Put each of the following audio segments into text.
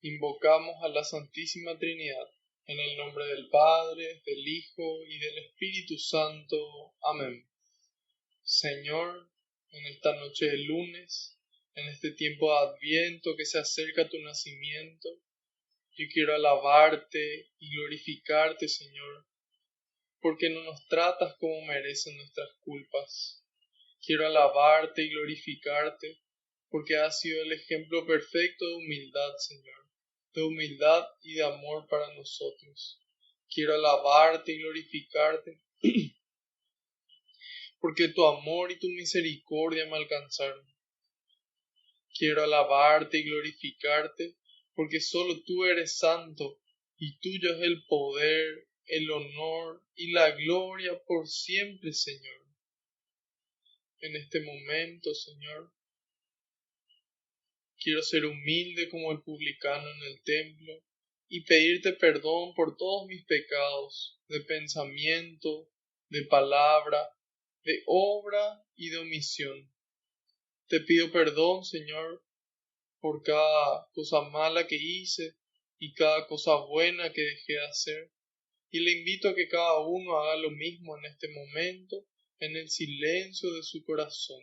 Invocamos a la Santísima Trinidad, en el nombre del Padre, del Hijo y del Espíritu Santo. Amén. Señor, en esta noche de lunes, en este tiempo de Adviento que se acerca a tu nacimiento, yo quiero alabarte y glorificarte, Señor, porque no nos tratas como merecen nuestras culpas. Quiero alabarte y glorificarte, porque has sido el ejemplo perfecto de humildad, Señor, de humildad y de amor para nosotros. Quiero alabarte y glorificarte, porque tu amor y tu misericordia me alcanzaron. Quiero alabarte y glorificarte, porque solo tú eres santo, y tuyo es el poder, el honor y la gloria por siempre, Señor. En este momento, Señor, quiero ser humilde como el publicano en el templo y pedirte perdón por todos mis pecados de pensamiento, de palabra, de obra y de omisión. Te pido perdón, Señor, por cada cosa mala que hice y cada cosa buena que dejé de hacer. Y le invito a que cada uno haga lo mismo en este momento, en el silencio de su corazón.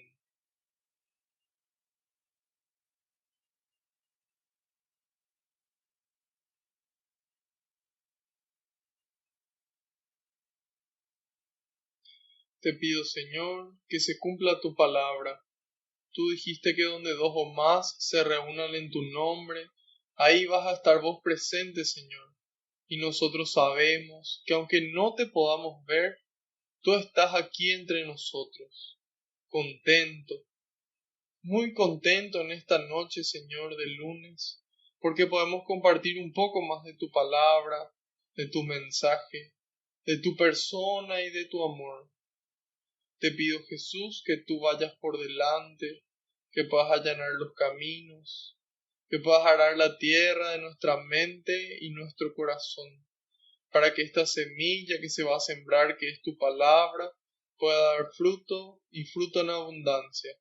Te pido, Señor, que se cumpla tu palabra. Tú dijiste que donde dos o más se reúnan en tu nombre, ahí vas a estar vos presente, Señor. Y nosotros sabemos que aunque no te podamos ver, tú estás aquí entre nosotros, contento, muy contento en esta noche, Señor, de lunes, porque podemos compartir un poco más de tu palabra, de tu mensaje, de tu persona y de tu amor. Te pido, Jesús, que tú vayas por delante, que puedas allanar los caminos, que puedas arar la tierra de nuestra mente y nuestro corazón, para que esta semilla que se va a sembrar, que es tu palabra, pueda dar fruto y fruto en abundancia.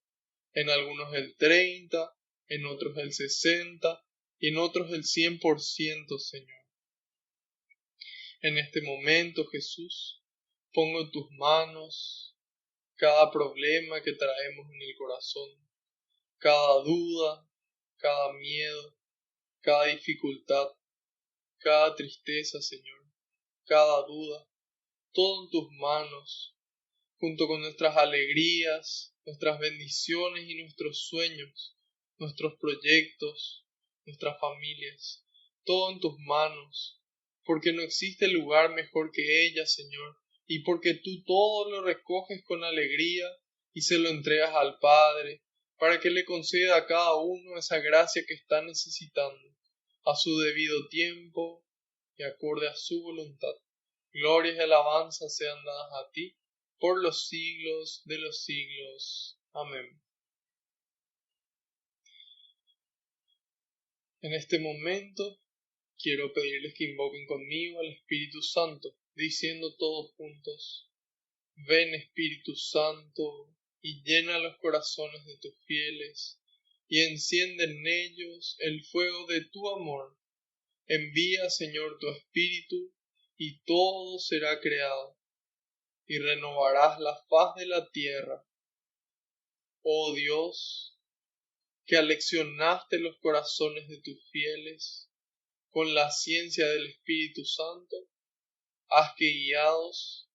En algunos el 30, en otros el 60 y en otros el 100%, Señor. En este momento, Jesús, pongo en tus manos cada problema que traemos en el corazón, cada duda, cada miedo, cada dificultad, cada tristeza, Señor, cada duda, todo en tus manos, junto con nuestras alegrías, nuestras bendiciones y nuestros sueños, nuestros proyectos, nuestras familias, todo en tus manos, porque no existe lugar mejor que ella, Señor, y porque tú todo lo recoges con alegría y se lo entregas al Padre, para que le conceda a cada uno esa gracia que está necesitando, a su debido tiempo y acorde a su voluntad. Glorias y alabanzas sean dadas a ti por los siglos de los siglos. Amén. En este momento quiero pedirles que invoquen conmigo al Espíritu Santo, diciendo todos juntos: ven, Espíritu Santo, y llena los corazones de tus fieles, y enciende en ellos el fuego de tu amor. Envía, Señor, tu Espíritu, y todo será creado, y renovarás la faz de la tierra. Oh Dios, que aleccionaste los corazones de tus fieles con la ciencia del Espíritu Santo, haz que guiados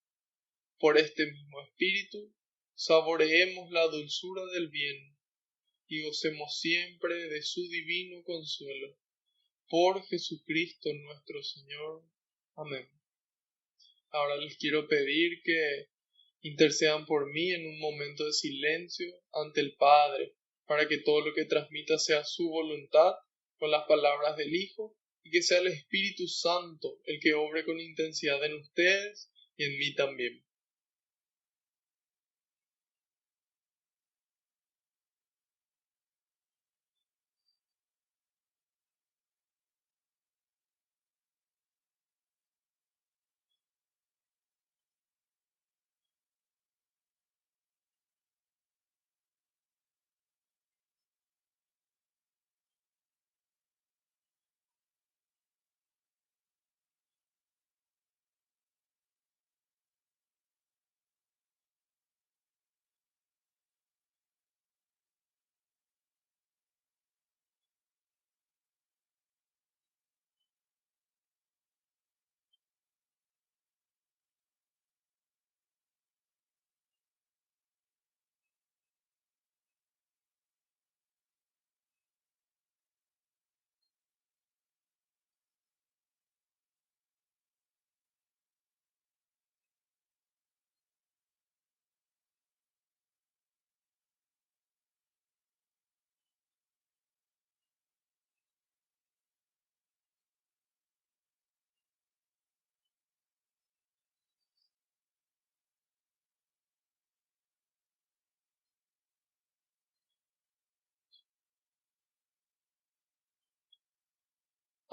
por este mismo Espíritu, saboreemos la dulzura del bien y gocemos siempre de su divino consuelo. Por Jesucristo nuestro Señor. Amén. Ahora les quiero pedir que intercedan por mí en un momento de silencio ante el Padre, para que todo lo que transmita sea su voluntad con las palabras del Hijo, y que sea el Espíritu Santo el que obre con intensidad en ustedes y en mí también.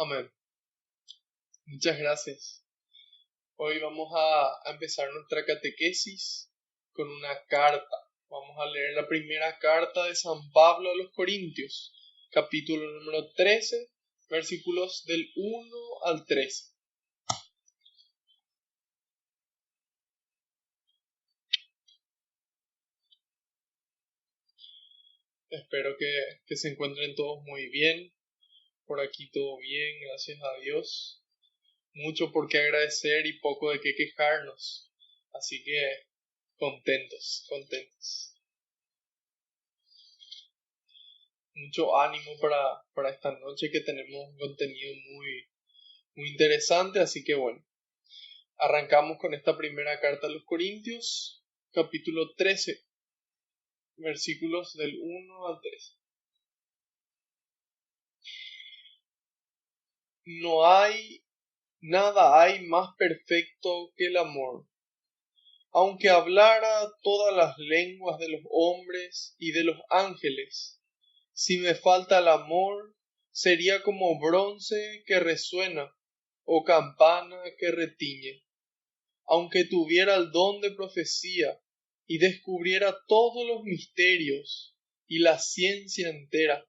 Amén. Muchas gracias. Hoy vamos a empezar nuestra catequesis con una carta. Vamos a leer la primera carta de San Pablo a los Corintios, capítulo número 13, versículos del 1 al 13. Espero que se encuentren todos muy bien. Por aquí todo bien, gracias a Dios. Mucho por qué agradecer y poco de qué quejarnos. Así que contentos. Mucho ánimo para esta noche, que tenemos un contenido muy interesante. Así que bueno, arrancamos con esta primera carta a los Corintios, capítulo 13, versículos del 1 al 13. Nada hay más perfecto que el amor. Aunque hablara todas las lenguas de los hombres y de los ángeles, si me falta el amor, sería como bronce que resuena o campana que retiñe. Aunque tuviera el don de profecía y descubriera todos los misterios y la ciencia entera,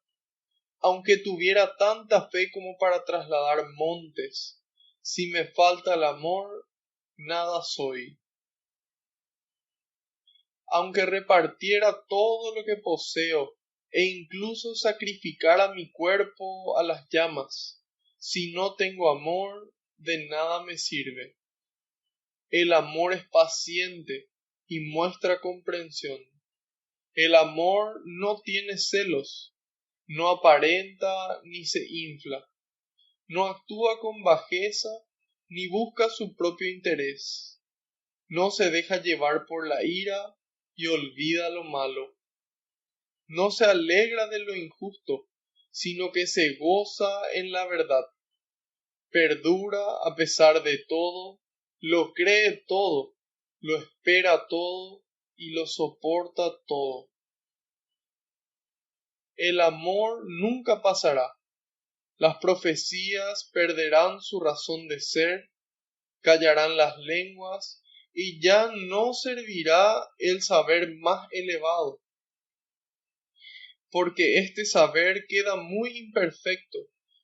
aunque tuviera tanta fe como para trasladar montes, si me falta el amor, nada soy. Aunque repartiera todo lo que poseo e incluso sacrificara mi cuerpo a las llamas, si no tengo amor, de nada me sirve. El amor es paciente y muestra comprensión. El amor no tiene celos, no aparenta ni se infla, no actúa con bajeza ni busca su propio interés, no se deja llevar por la ira y olvida lo malo. No se alegra de lo injusto, sino que se goza en la verdad. Perdura a pesar de todo, lo cree todo, lo espera todo y lo soporta todo. El amor nunca pasará. Las profecías perderán su razón de ser, callarán las lenguas y ya no servirá el saber más elevado, porque este saber queda muy imperfecto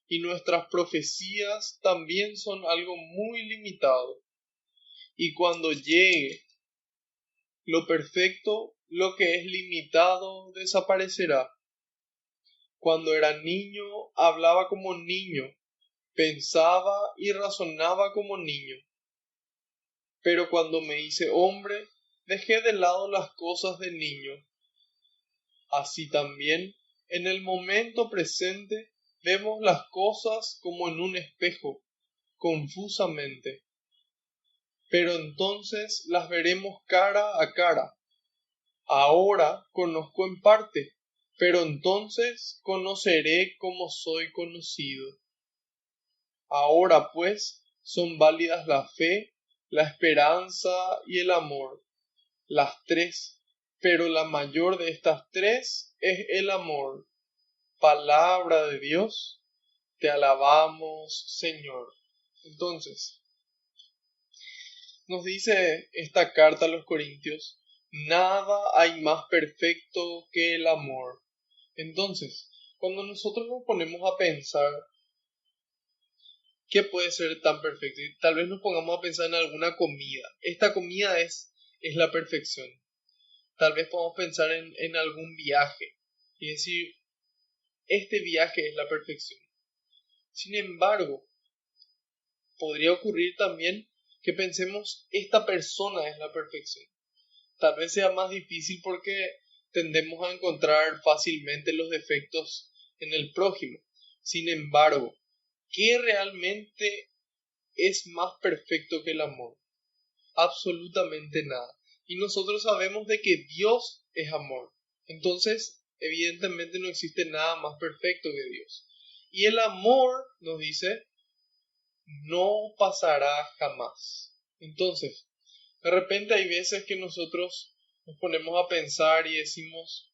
y nuestras profecías también son algo muy limitado. Y cuando llegue lo perfecto, lo que es limitado desaparecerá. Cuando era niño, hablaba como niño, pensaba y razonaba como niño. Pero cuando me hice hombre, dejé de lado las cosas de niño. Así también, en el momento presente, vemos las cosas como en un espejo, confusamente. Pero entonces las veremos cara a cara. Ahora conozco en parte, pero entonces conoceré como soy conocido. Ahora pues son válidas la fe, la esperanza y el amor, las tres, pero la mayor de estas tres es el amor. Palabra de Dios, te alabamos, Señor. Entonces, nos dice esta carta a los Corintios, nada hay más perfecto que el amor. Entonces, cuando nosotros nos ponemos a pensar qué puede ser tan perfecto, y tal vez nos pongamos a pensar en alguna comida. Esta comida es la perfección. Tal vez podamos pensar en algún viaje y decir, este viaje es la perfección. Sin embargo, podría ocurrir también que pensemos, esta persona es la perfección. Tal vez sea más difícil porque tendemos a encontrar fácilmente los defectos en el prójimo. Sin embargo, ¿qué realmente es más perfecto que el amor? Absolutamente nada. Y nosotros sabemos de que Dios es amor. Entonces, evidentemente no existe nada más perfecto que Dios. Y el amor, nos dice, no pasará jamás. Entonces, de repente hay veces que nosotros nos ponemos a pensar y decimos,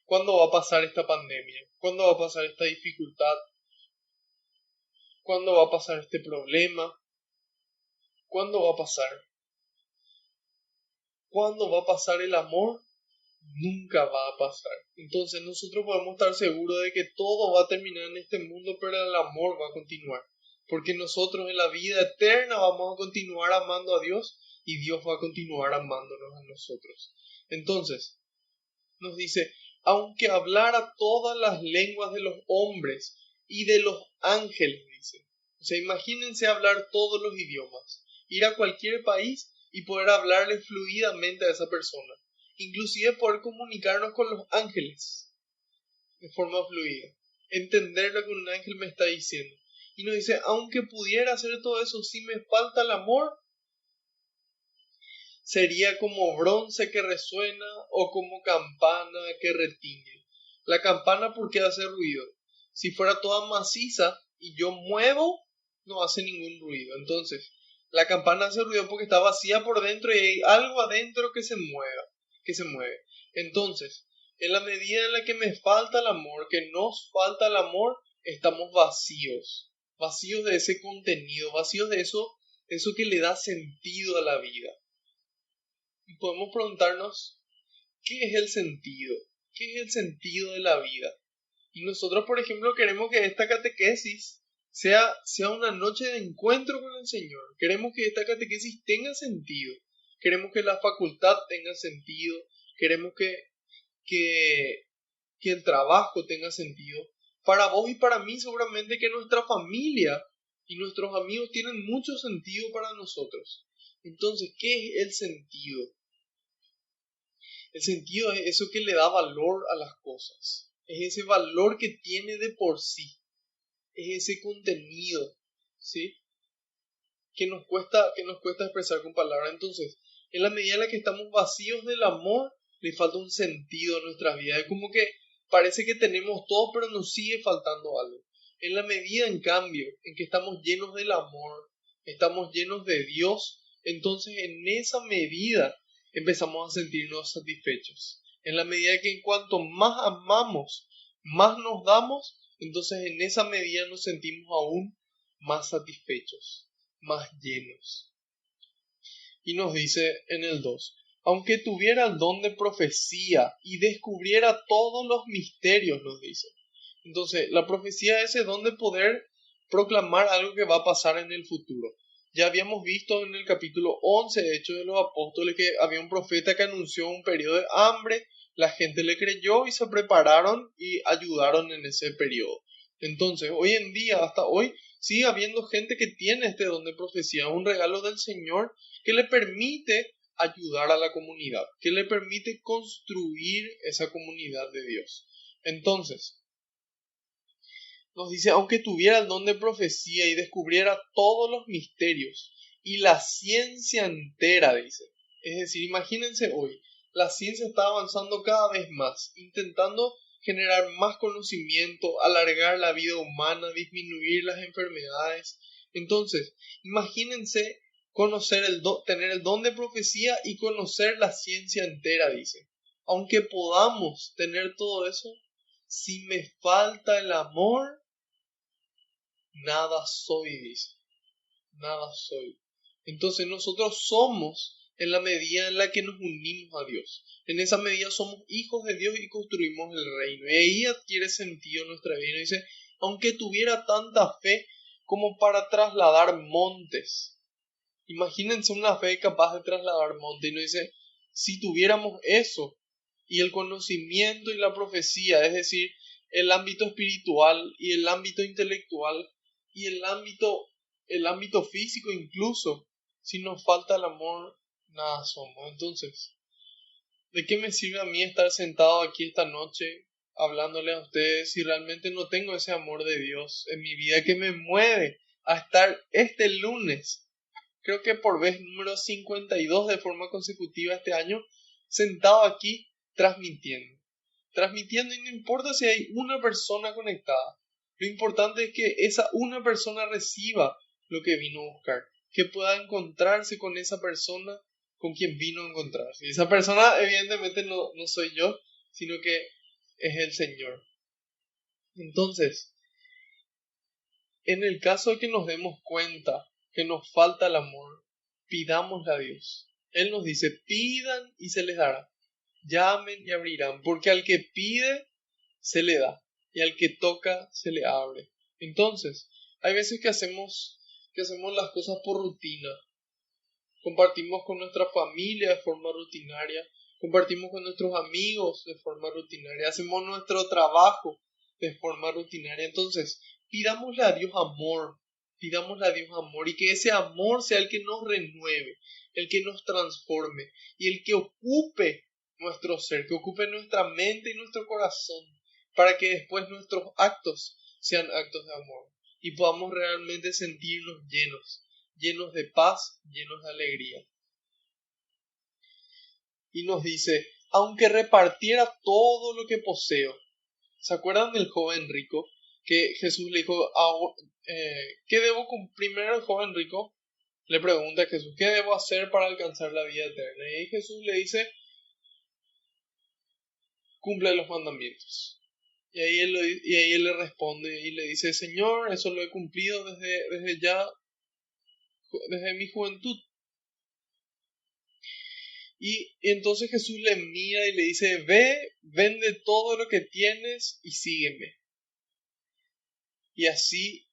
¿cuándo va a pasar esta pandemia? ¿Cuándo va a pasar esta dificultad? ¿Cuándo va a pasar este problema? ¿Cuándo va a pasar? ¿Cuándo va a pasar el amor? Nunca va a pasar. Entonces nosotros podemos estar seguros de que todo va a terminar en este mundo, pero el amor va a continuar. Porque nosotros en la vida eterna vamos a continuar amando a Dios y Dios va a continuar amándonos a nosotros. Entonces, nos dice, aunque hablara todas las lenguas de los hombres y de los ángeles, dice. O sea, imagínense hablar todos los idiomas, ir a cualquier país y poder hablarle fluidamente a esa persona. Inclusive poder comunicarnos con los ángeles de forma fluida, entender lo que un ángel me está diciendo. Y nos dice, aunque pudiera hacer todo eso, si me falta el amor, sería como bronce que resuena o como campana que retiñe. La campana, ¿por qué hace ruido? Si fuera toda maciza y yo muevo, no hace ningún ruido. Entonces, la campana hace ruido porque está vacía por dentro y hay algo adentro que se mueve. Entonces, en la medida en la que me falta el amor, que nos falta el amor, estamos vacíos. Vacíos de ese contenido, vacíos de eso que le da sentido a la vida. Y podemos preguntarnos, ¿qué es el sentido? ¿Qué es el sentido de la vida? Y nosotros, por ejemplo, queremos que esta catequesis sea una noche de encuentro con el Señor. Queremos que esta catequesis tenga sentido. Queremos que la facultad tenga sentido. Queremos que el trabajo tenga sentido. Para vos y para mí, seguramente que nuestra familia y nuestros amigos tienen mucho sentido para nosotros. Entonces, ¿qué es el sentido? El sentido es eso que le da valor a las cosas. Es ese valor que tiene de por sí. Es ese contenido, ¿sí? Que nos cuesta expresar con palabras. Entonces, en la medida en la que estamos vacíos del amor, le falta un sentido a nuestras vidas. Es como que parece que tenemos todo, pero nos sigue faltando algo. En la medida, en cambio, en que estamos llenos del amor, estamos llenos de Dios, entonces en esa medida empezamos a sentirnos satisfechos. En la medida que en cuanto más amamos, más nos damos, entonces en esa medida nos sentimos aún más satisfechos, más llenos. Y nos dice en el 2, aunque tuviera el don de profecía y descubriera todos los misterios, nos dice. Entonces, la profecía es ese don de poder proclamar algo que va a pasar en el futuro. Ya habíamos visto en el capítulo 11 de Hechos de los Apóstoles que había un profeta que anunció un periodo de hambre, la gente le creyó y se prepararon y ayudaron en ese periodo. Entonces, hoy en día, hasta hoy, sigue habiendo gente que tiene este don de profecía, un regalo del Señor que le permite ayudar a la comunidad, que le permite construir esa comunidad de Dios. Entonces, nos dice, aunque tuviera el don de profecía y descubriera todos los misterios y la ciencia entera, dice. Es decir, imagínense hoy, la ciencia está avanzando cada vez más, intentando generar más conocimiento, alargar la vida humana, disminuir las enfermedades. Entonces, imagínense tener el don de profecía y conocer la ciencia entera, dice. Aunque podamos tener todo eso, si me falta el amor, nada soy, dice. Nada soy. Entonces nosotros somos en la medida en la que nos unimos a Dios. En esa medida somos hijos de Dios y construimos el reino. Y ahí adquiere sentido nuestra vida. Y dice, aunque tuviera tanta fe como para trasladar montes. Imagínense una fe capaz de trasladar montes. Y nos dice, si tuviéramos eso y el conocimiento y la profecía, es decir, el ámbito espiritual y el ámbito intelectual y el ámbito físico incluso, si nos falta el amor, nada somos. Entonces, ¿de qué me sirve a mí estar sentado aquí esta noche hablándole a ustedes si realmente no tengo ese amor de Dios en mi vida que me mueve a estar este lunes, creo que por vez número 52 de forma consecutiva este año, sentado aquí transmitiendo y no importa si hay una persona conectada, lo importante es que esa una persona reciba lo que vino a buscar, que pueda encontrarse con esa persona con quien vino a encontrarse. Y esa persona evidentemente no soy yo, sino que es el Señor. Entonces, En el caso de que nos demos cuenta que nos falta el amor, pidámosle a Dios. Él nos dice, pidan y se les dará. Llamen y abrirán, porque al que pide, se le da. Y al que toca, se le abre. Entonces, hay veces que hacemos las cosas por rutina. Compartimos con nuestra familia de forma rutinaria. Compartimos con nuestros amigos de forma rutinaria. Hacemos nuestro trabajo de forma rutinaria. Entonces, pidámosle a Dios amor. Pidámosle a Dios amor. Y que ese amor sea el que nos renueve, el que nos transforme y el que ocupe nuestro ser, que ocupe nuestra mente y nuestro corazón, para que después nuestros actos sean actos de amor y podamos realmente sentirnos llenos de paz, llenos de alegría. Y nos dice, aunque repartiera todo lo que poseo. ¿Se acuerdan del joven rico? Que Jesús le dijo, ¿qué debo cumplir? Primero el joven rico le pregunta a Jesús, ¿qué debo hacer para alcanzar la vida eterna? Y Jesús le dice, cumple los mandamientos. Y ahí él le responde y le dice, Señor, eso lo he cumplido desde mi juventud. Y entonces Jesús le mira y le dice, ve, vende todo lo que tienes y sígueme. Y así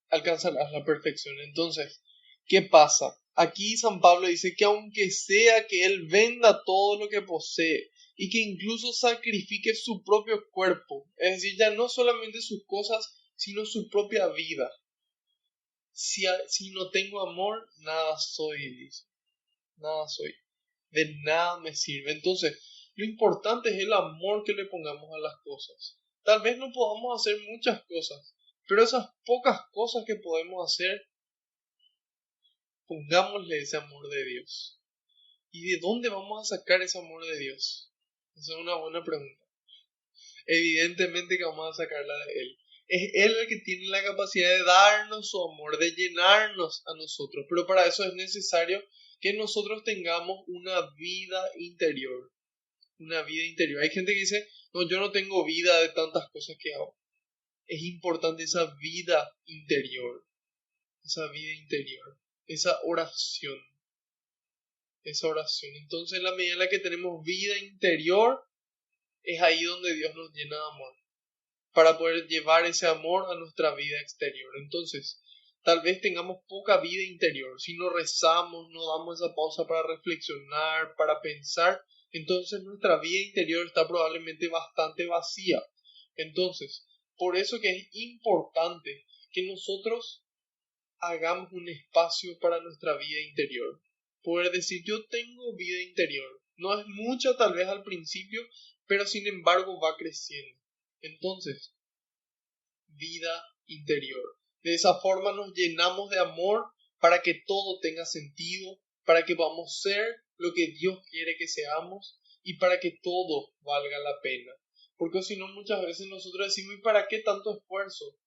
alcanzarás la perfección. Entonces, ¿qué pasa? Aquí San Pablo dice que aunque sea que él venda todo lo que posee y que incluso sacrifique su propio cuerpo, es decir, ya no solamente sus cosas, sino su propia vida. Si no tengo amor, nada soy, dice. Nada soy. De nada me sirve. Entonces, lo importante es el amor que le pongamos a las cosas. Tal vez no podamos hacer muchas cosas, pero esas pocas cosas que podemos hacer, pongámosle ese amor de Dios. ¿Y de dónde vamos a sacar ese amor de Dios? Esa es una buena pregunta. Evidentemente que vamos a sacarla de Él. Es Él el que tiene la capacidad de darnos su amor, de llenarnos a nosotros. Pero para eso es necesario que nosotros tengamos una vida interior. Una vida interior. Hay gente que dice, no, yo no tengo vida de tantas cosas que hago. Es importante esa vida interior. Esa vida interior. Esa oración. Esa oración. Entonces, en la medida en la que tenemos vida interior, es ahí donde Dios nos llena de amor, para poder llevar ese amor a nuestra vida exterior. Entonces, tal vez tengamos poca vida interior. Si no rezamos, no damos esa pausa para reflexionar, para pensar, entonces nuestra vida interior está probablemente bastante vacía. Entonces, por eso que es importante que nosotros hagamos un espacio para nuestra vida interior. Poder decir, yo tengo vida interior. No es mucha tal vez al principio, pero sin embargo va creciendo. Entonces, vida interior. De esa forma nos llenamos de amor para que todo tenga sentido, para que podamos ser lo que Dios quiere que seamos y para que todo valga la pena. Porque si no, muchas veces nosotros decimos, ¿y para qué tanto esfuerzo?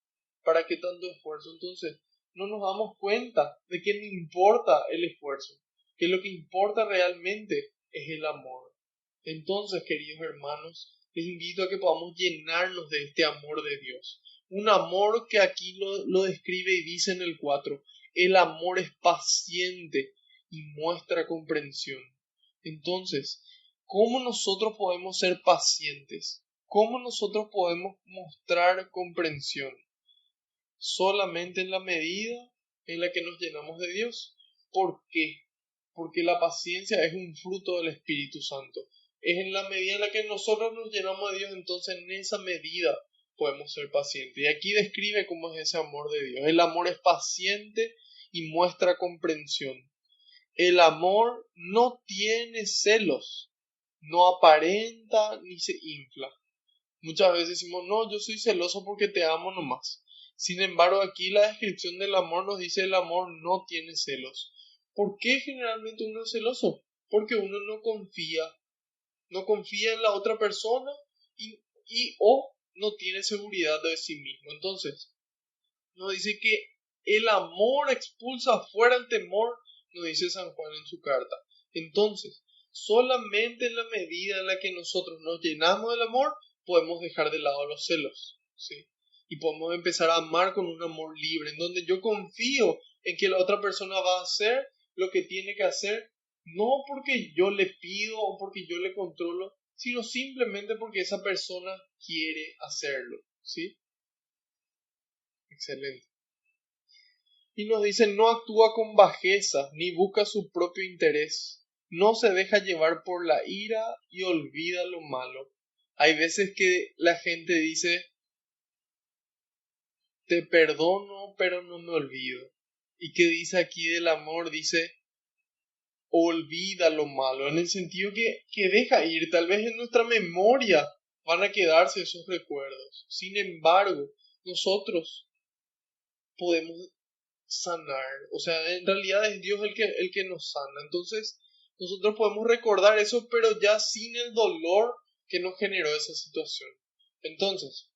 ¿Para qué tanto esfuerzo? Entonces, no nos damos cuenta de que no importa el esfuerzo, que lo que importa realmente es el amor. Entonces, queridos hermanos, les invito a que podamos llenarnos de este amor de Dios. Un amor que aquí lo describe y dice en el 4, el amor es paciente y muestra comprensión. Entonces, ¿cómo nosotros podemos ser pacientes? ¿Cómo nosotros podemos mostrar comprensión? Solamente en la medida en la que nos llenamos de Dios. ¿Por qué? Porque la paciencia es un fruto del Espíritu Santo. Es en la medida en la que nosotros nos llenamos de Dios, entonces en esa medida podemos ser pacientes. Y aquí describe cómo es ese amor de Dios. El amor es paciente y muestra comprensión. El amor no tiene celos, no aparenta ni se infla. Muchas veces decimos, no, yo soy celoso porque te amo nomás. Sin embargo, aquí la descripción del amor nos dice el amor no tiene celos. ¿Por qué generalmente uno es celoso? Porque uno no confía en la otra persona y o no tiene seguridad de sí mismo. Entonces, nos dice que el amor expulsa fuera el temor, nos dice San Juan en su carta. Entonces, solamente en la medida en la que nosotros nos llenamos del amor, podemos dejar de lado los celos, ¿sí? Y podemos empezar a amar con un amor libre, en donde yo confío en que la otra persona va a hacer lo que tiene que hacer, no porque yo le pido o porque yo le controlo, sino simplemente porque esa persona quiere hacerlo, ¿sí? Excelente. Y nos dice, no actúa con bajeza, ni busca su propio interés, no se deja llevar por la ira y olvida lo malo. Hay veces que la gente dice, te perdono, pero no me olvido. ¿Y qué dice aquí del amor? Dice, olvida lo malo, en el sentido que deja ir, tal vez en nuestra memoria van a quedarse esos recuerdos. Sin embargo, nosotros podemos sanar, o sea, en realidad es Dios el que nos sana. Entonces, nosotros podemos recordar eso, pero ya sin el dolor que nos generó esa situación. Entonces,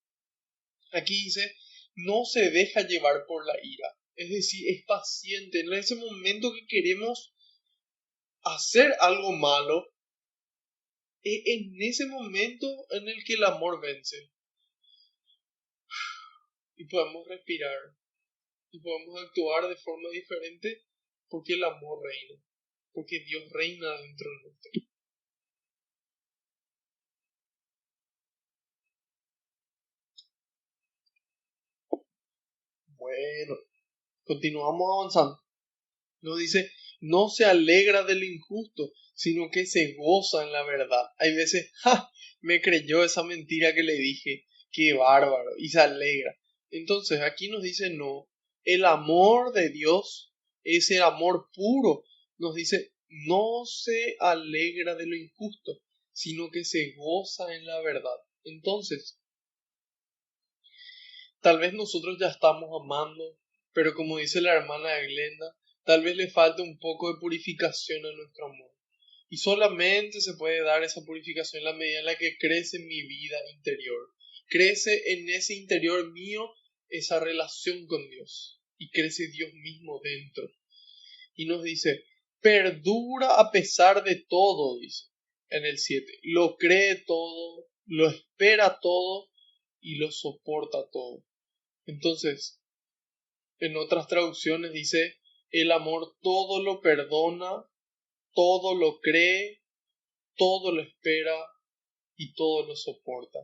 aquí dice, no se deja llevar por la ira, es decir, es paciente. En ese momento que queremos hacer algo malo, es en ese momento en el que el amor vence. Y podemos respirar, y podemos actuar de forma diferente porque el amor reina, porque Dios reina dentro de nosotros. Bueno, continuamos avanzando. Nos dice, no se alegra del injusto, sino que se goza en la verdad. Hay veces, ¡ja! Me creyó esa mentira que le dije, qué bárbaro, y se alegra. Entonces aquí nos dice, no, el amor de Dios es el amor puro. Nos dice, no se alegra de lo injusto, sino que se goza en la verdad. Entonces, tal vez nosotros ya estamos amando, pero como dice la hermana Glenda, tal vez le falta un poco de purificación a nuestro amor. Y solamente se puede dar esa purificación en la medida en la que crece mi vida interior. Crece en ese interior mío esa relación con Dios. Y crece Dios mismo dentro. Y nos dice, perdura a pesar de todo, dice en el 7. Lo cree todo, lo espera todo y lo soporta todo. Entonces, en otras traducciones dice, el amor todo lo perdona, todo lo cree, todo lo espera y todo lo soporta.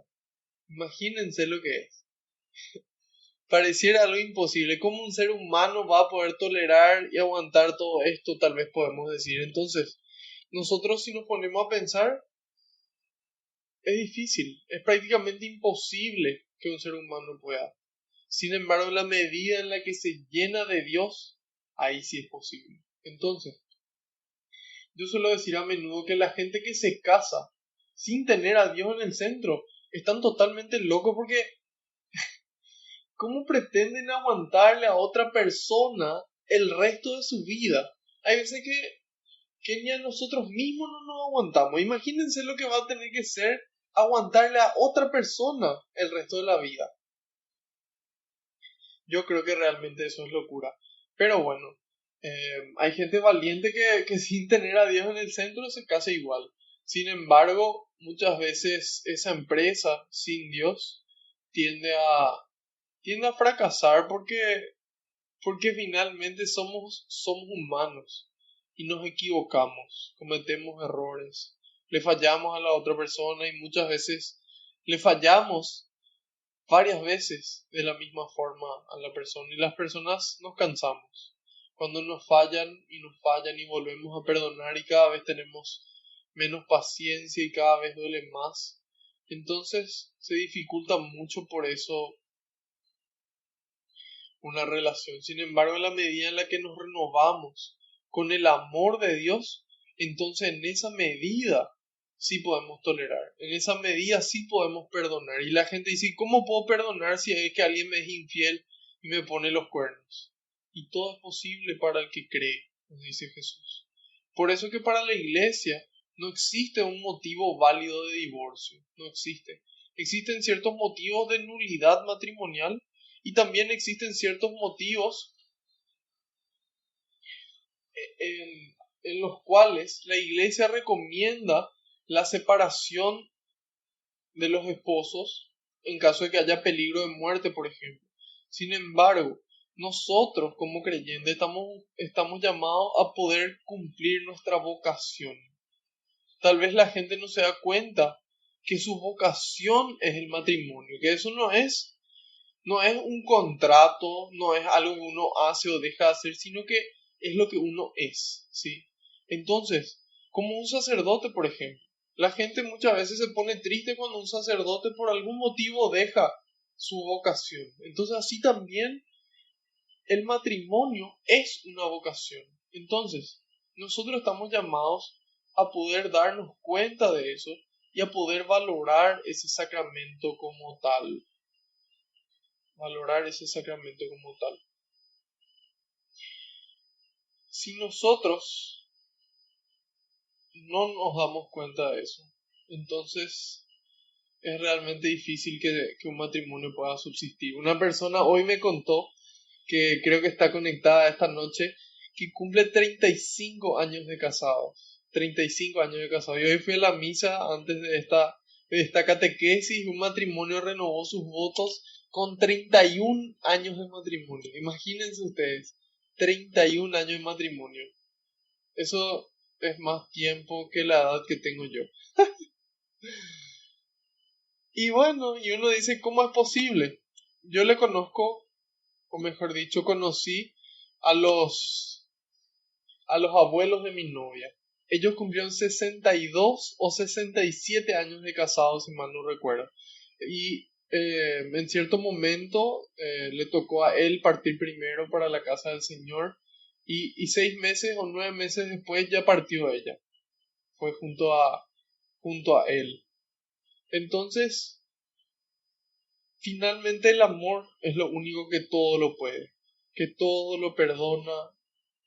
Imagínense lo que es. Pareciera algo imposible. ¿Cómo un ser humano va a poder tolerar y aguantar todo esto? Tal vez podemos decir. Entonces, nosotros si nos ponemos a pensar, es difícil, es prácticamente imposible que un ser humano pueda. Sin embargo, en la medida en la que se llena de Dios, ahí sí es posible. Entonces, yo suelo decir a menudo que la gente que se casa sin tener a Dios en el centro están totalmente locos porque ¿cómo pretenden aguantarle a otra persona el resto de su vida? Hay veces que ni a nosotros mismos no nos aguantamos. Imagínense lo que va a tener que ser aguantarle a otra persona el resto de la vida. Yo creo que realmente eso es locura. Pero bueno, hay gente valiente que sin tener a Dios en el centro se casa igual. Sin embargo, muchas veces esa empresa sin Dios tiende a, tiende a fracasar porque finalmente somos humanos y nos equivocamos, cometemos errores, le fallamos a la otra persona y muchas veces le fallamos varias veces de la misma forma a la persona y las personas nos cansamos cuando nos fallan y volvemos a perdonar y cada vez tenemos menos paciencia y cada vez duele más. Entonces se dificulta mucho por eso una relación. Sin embargo, en la medida en la que nos renovamos con el amor de Dios, entonces en esa medida sí podemos tolerar, en esa medida sí podemos perdonar. Y la gente dice, ¿cómo puedo perdonar si es que alguien me es infiel y me pone los cuernos? Y todo es posible para el que cree, nos dice Jesús. Por eso que para la iglesia no existe un motivo válido de divorcio, no existe. Existen ciertos motivos de nulidad matrimonial y también existen ciertos motivos en los cuales la iglesia recomienda la separación de los esposos en caso de que haya peligro de muerte, por ejemplo. Sin embargo, nosotros como creyentes estamos llamados a poder cumplir nuestra vocación. Tal vez la gente no se da cuenta que su vocación es el matrimonio, que eso no es un contrato, no es algo que uno hace o deja de hacer, sino que es lo que uno es, ¿sí? Entonces, como un sacerdote, por ejemplo, la gente muchas veces se pone triste cuando un sacerdote por algún motivo deja su vocación. Entonces, así también el matrimonio es una vocación. Entonces, nosotros estamos llamados a poder darnos cuenta de eso y a poder valorar ese sacramento como tal. Valorar ese sacramento como tal. Si nosotros no nos damos cuenta de eso, entonces es realmente difícil que un matrimonio pueda subsistir. Una persona hoy me contó, que creo que está conectada esta noche, que cumple 35 años de casados. 35 años de casados. Y hoy fui a la misa antes de esta catequesis. Un matrimonio renovó sus votos con 31 años de matrimonio. Imagínense ustedes, 31 años de matrimonio. Eso es más tiempo que la edad que tengo yo. Y bueno, y uno dice, ¿cómo es posible? Yo le conozco, o mejor dicho, conocí a a los abuelos de mi novia. Ellos cumplieron 62 o 67 años de casados, si mal no recuerdo. Y en cierto momento le tocó a él partir primero para la casa del Señor. Y 6 meses o 9 meses después ya partió ella. Fue junto a él. Entonces, finalmente el amor es lo único que todo lo puede, que todo lo perdona,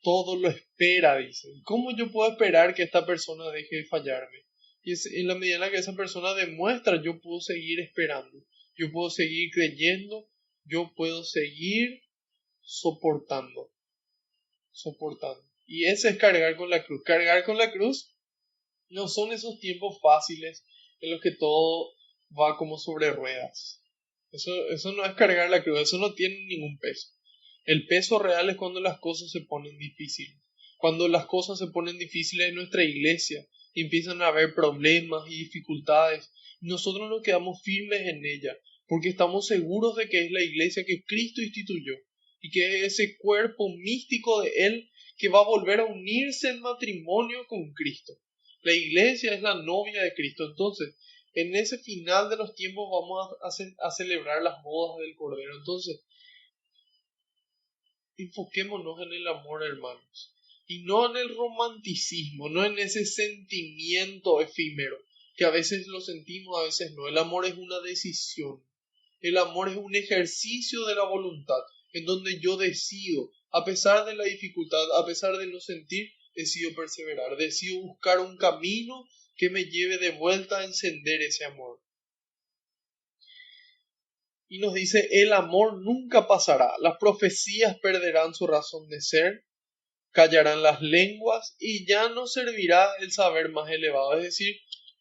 todo lo espera, dicen. ¿Cómo yo puedo esperar que esta persona deje de fallarme? Y en la medida en la que esa persona demuestra, yo puedo seguir esperando, yo puedo seguir creyendo, yo puedo seguir soportando, soportando. Y ese es cargar con la cruz. Cargar con la cruz no son esos tiempos fáciles en los que todo va como sobre ruedas. Eso no es cargar la cruz, eso no tiene ningún peso. El peso real es cuando las cosas se ponen difíciles. Cuando las cosas se ponen difíciles en nuestra iglesia, empiezan a haber problemas y dificultades, y nosotros nos quedamos firmes en ella, porque estamos seguros de que es la iglesia que Cristo instituyó, y que es ese cuerpo místico de Él que va a volver a unirse en matrimonio con Cristo. La iglesia es la novia de Cristo. Entonces, en ese final de los tiempos vamos a celebrar las bodas del Cordero. Entonces, enfoquémonos en el amor, hermanos, y no en el romanticismo, no en ese sentimiento efímero, que a veces lo sentimos, a veces no. El amor es una decisión. El amor es un ejercicio de la voluntad, en donde yo decido, a pesar de la dificultad, a pesar de no sentir, decido perseverar, decido buscar un camino que me lleve de vuelta a encender ese amor. Y nos dice, el amor nunca pasará, las profecías perderán su razón de ser, callarán las lenguas y ya no servirá el saber más elevado. Es decir,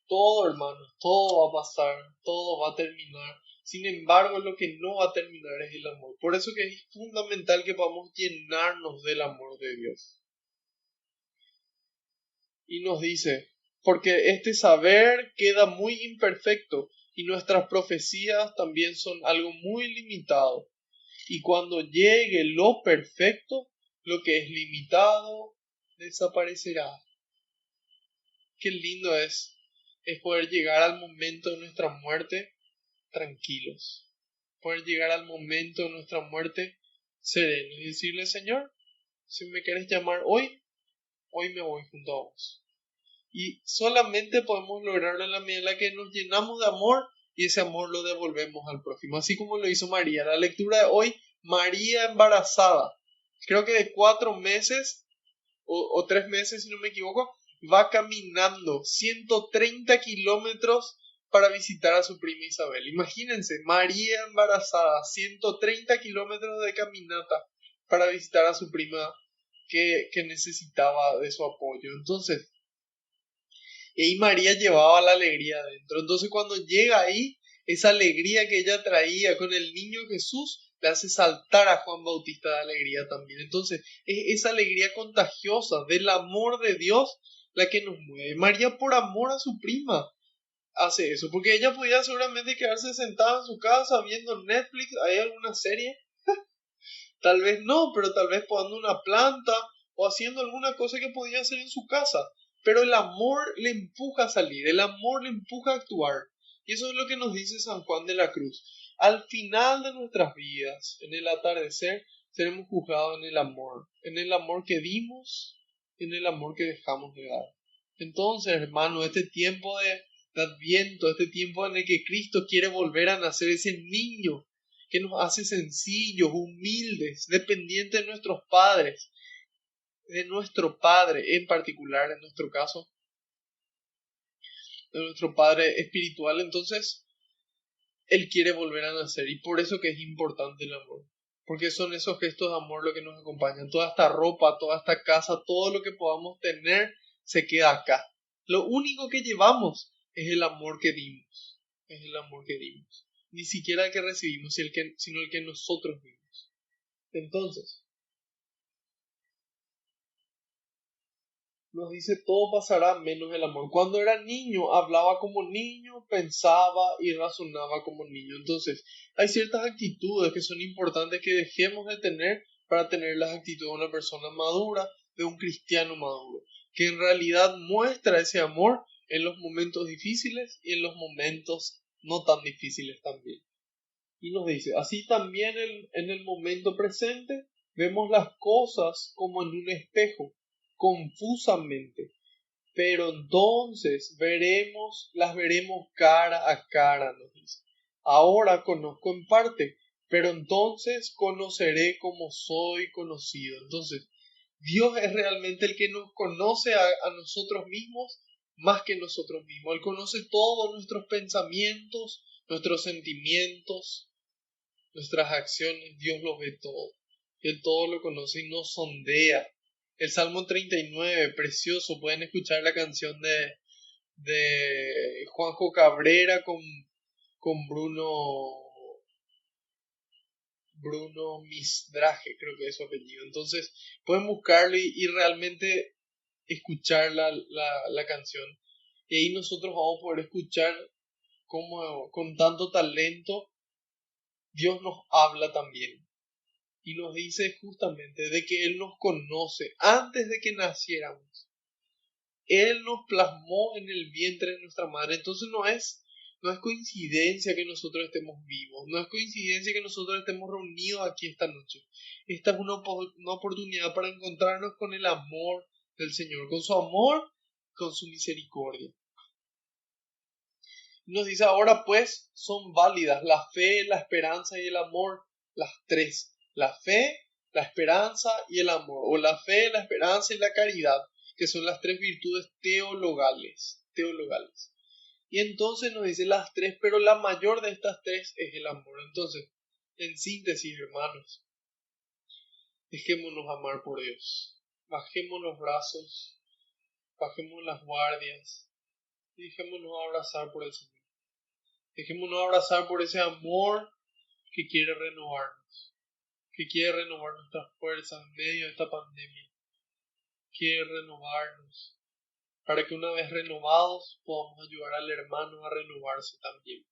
todo, hermanos, todo va a pasar, todo va a terminar. Sin embargo, lo que no va a terminar es el amor. Por eso que es fundamental que podamos llenarnos del amor de Dios. Y nos dice, porque este saber queda muy imperfecto y nuestras profecías también son algo muy limitado. Y cuando llegue lo perfecto, lo que es limitado desaparecerá. Qué lindo es poder llegar al momento de nuestra muerte tranquilos, poder llegar al momento de nuestra muerte serenos y decirle, Señor, si me quieres llamar hoy, hoy me voy junto a vos. Y solamente podemos lograrlo en la medida en la que nos llenamos de amor y ese amor lo devolvemos al prójimo, así como lo hizo María. La lectura de hoy, María embarazada, creo que de 4 meses o 3 meses si no me equivoco, va caminando 130 kilómetros para visitar a su prima Isabel. Imagínense, María embarazada, 130 kilómetros de caminata para visitar a su prima que necesitaba de su apoyo. Entonces, y María llevaba la alegría adentro. Entonces cuando llega ahí, Esa alegría que ella traía con el niño Jesús le hace saltar a Juan Bautista de alegría también. Entonces, es esa alegría contagiosa del amor de Dios la que nos mueve. María, por amor a su prima, hace eso, porque ella podía seguramente quedarse sentada en su casa viendo Netflix, hay alguna serie, tal vez no, pero tal vez podando una planta o haciendo alguna cosa que podía hacer en su casa. Pero el amor le empuja a salir, el amor le empuja a actuar. Y eso es lo que nos dice San Juan de la Cruz. Al final de nuestras vidas, en el atardecer, seremos juzgados en el amor que dimos, en el amor que dejamos de dar. Entonces, hermano, este tiempo de Adviento, este tiempo en el que Cristo quiere volver a nacer, ese niño que nos hace sencillos, humildes, dependientes de nuestros padres, de nuestro Padre en particular, en nuestro caso, de nuestro Padre espiritual. Entonces, Él quiere volver a nacer y por eso que es importante el amor. Porque son esos gestos de amor lo que nos acompañan. Toda esta ropa, toda esta casa, todo lo que podamos tener se queda acá. Lo único que llevamos es el amor que dimos. Es el amor que dimos. Ni siquiera el que recibimos, sino el que nosotros dimos. Entonces, nos dice todo pasará menos el amor. Cuando era niño, hablaba como niño, pensaba y razonaba como niño. Entonces, hay ciertas actitudes que son importantes que dejemos de tener para tener las actitudes de una persona madura, de un cristiano maduro, que en realidad muestra ese amor en los momentos difíciles y en los momentos no tan difíciles también. Y nos dice, así también en el momento presente vemos las cosas como en un espejo, confusamente, pero entonces las veremos cara a cara, nos dice. Ahora conozco en parte, pero entonces conoceré como soy conocido. Entonces, Dios es realmente el que nos conoce a nosotros mismos más que nosotros mismos. Él conoce todos nuestros pensamientos, nuestros sentimientos, nuestras acciones. Dios lo ve todo. Él todo lo conoce y nos sondea. El Salmo 39, precioso. Pueden escuchar la canción de Juanjo Cabrera con Bruno Misdraje, creo que es su apellido. Entonces, pueden buscarlo y realmente escuchar la canción. Y ahí nosotros vamos a poder escuchar cómo con tanto talento Dios nos habla también. Y nos dice justamente de que Él nos conoce antes de que naciéramos. Él nos plasmó en el vientre de nuestra madre. Entonces no es coincidencia que nosotros estemos vivos. No es coincidencia que nosotros estemos reunidos aquí esta noche. Esta es una oportunidad para encontrarnos con el amor del Señor. Con su amor, con su misericordia. Nos dice ahora pues son válidas la fe, la esperanza y el amor. Las tres. La fe, la esperanza y el amor. O la fe, la esperanza y la caridad, que son las tres virtudes teologales. Y entonces nos dice las tres, pero la mayor de estas tres es el amor. Entonces, en síntesis, hermanos, dejémonos amar por Dios. Bajemos los brazos, bajemos las guardias y dejémonos abrazar por el Señor. Dejémonos abrazar por ese amor que quiere renovarnos, que quiere renovar nuestras fuerzas en medio de esta pandemia. Quiere renovarnos, para que una vez renovados podamos ayudar al hermano a renovarse también.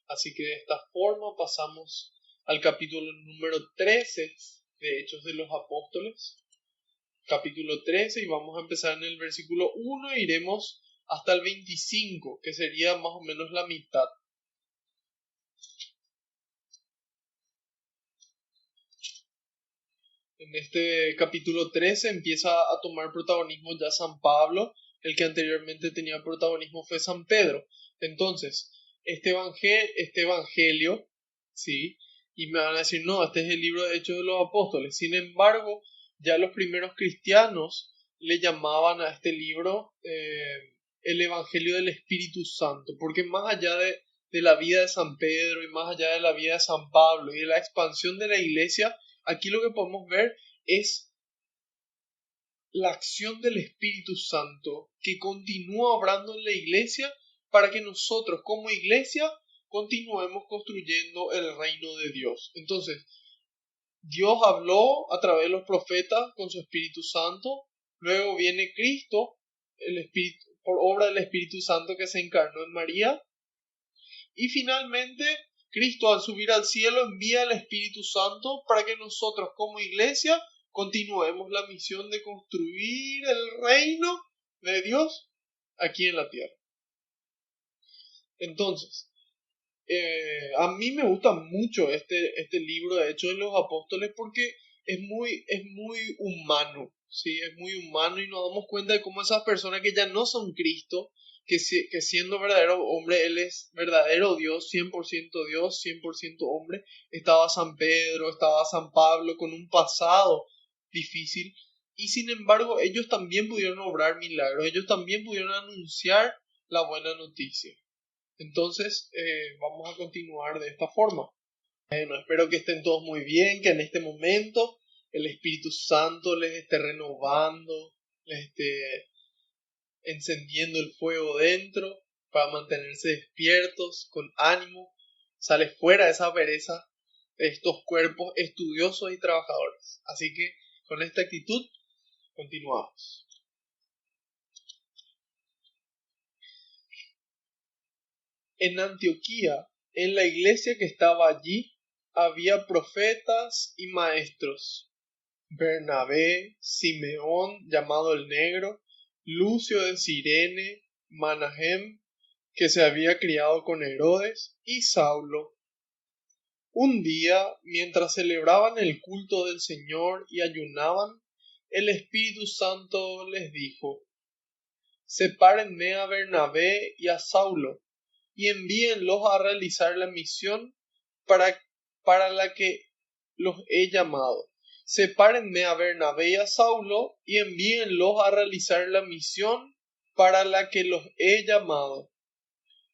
Así que de esta forma pasamos al capítulo número 13 de Hechos de los Apóstoles. Capítulo 13 y vamos a empezar en el versículo 1 e iremos hasta el 25, que sería más o menos la mitad. En este capítulo 13 empieza a tomar protagonismo ya San Pablo, el que anteriormente tenía protagonismo fue San Pedro. Entonces, este evangelio, ¿sí? Y me van a decir, no, este es el libro de Hechos de los Apóstoles. Sin embargo, ya los primeros cristianos le llamaban a este libro el Evangelio del Espíritu Santo, porque más allá de la vida de San Pedro y más allá de la vida de San Pablo y de la expansión de la iglesia, aquí lo que podemos ver es la acción del Espíritu Santo que continúa obrando en la iglesia para que nosotros como iglesia continuemos construyendo el reino de Dios. Entonces, Dios habló a través de los profetas con su Espíritu Santo, luego viene Cristo, el Espíritu, por obra del Espíritu Santo que se encarnó en María, y finalmente Cristo al subir al cielo envía el Espíritu Santo para que nosotros como iglesia continuemos la misión de construir el reino de Dios aquí en la tierra. Entonces, a mí me gusta mucho este libro de Hechos de los Apóstoles porque es muy humano, ¿sí? Es muy humano y nos damos cuenta de cómo esas personas que ya no son Cristo, que siendo verdadero hombre, Él es verdadero Dios, 100% Dios, 100% hombre. Estaba San Pedro, estaba San Pablo con un pasado difícil y sin embargo ellos también pudieron obrar milagros, ellos también pudieron anunciar la buena noticia. Entonces, vamos a continuar de esta forma. Bueno, espero que estén todos muy bien, que en este momento el Espíritu Santo les esté renovando, les esté encendiendo el fuego dentro para mantenerse despiertos, con ánimo. Sale fuera esa pereza de estos cuerpos estudiosos y trabajadores. Así que con esta actitud continuamos. En Antioquía, en la iglesia que estaba allí, había profetas y maestros: Bernabé, Simeón, llamado el Negro, Lucio de Cirene, Manahem, que se había criado con Herodes, y Saulo. Un día, mientras celebraban el culto del Señor y ayunaban, el Espíritu Santo les dijo: Sepárenme a Bernabé y a Saulo, y envíenlos a realizar la misión para la que los he llamado. Sepárenme a Bernabé y a Saulo, y envíenlos a realizar la misión para la que los he llamado.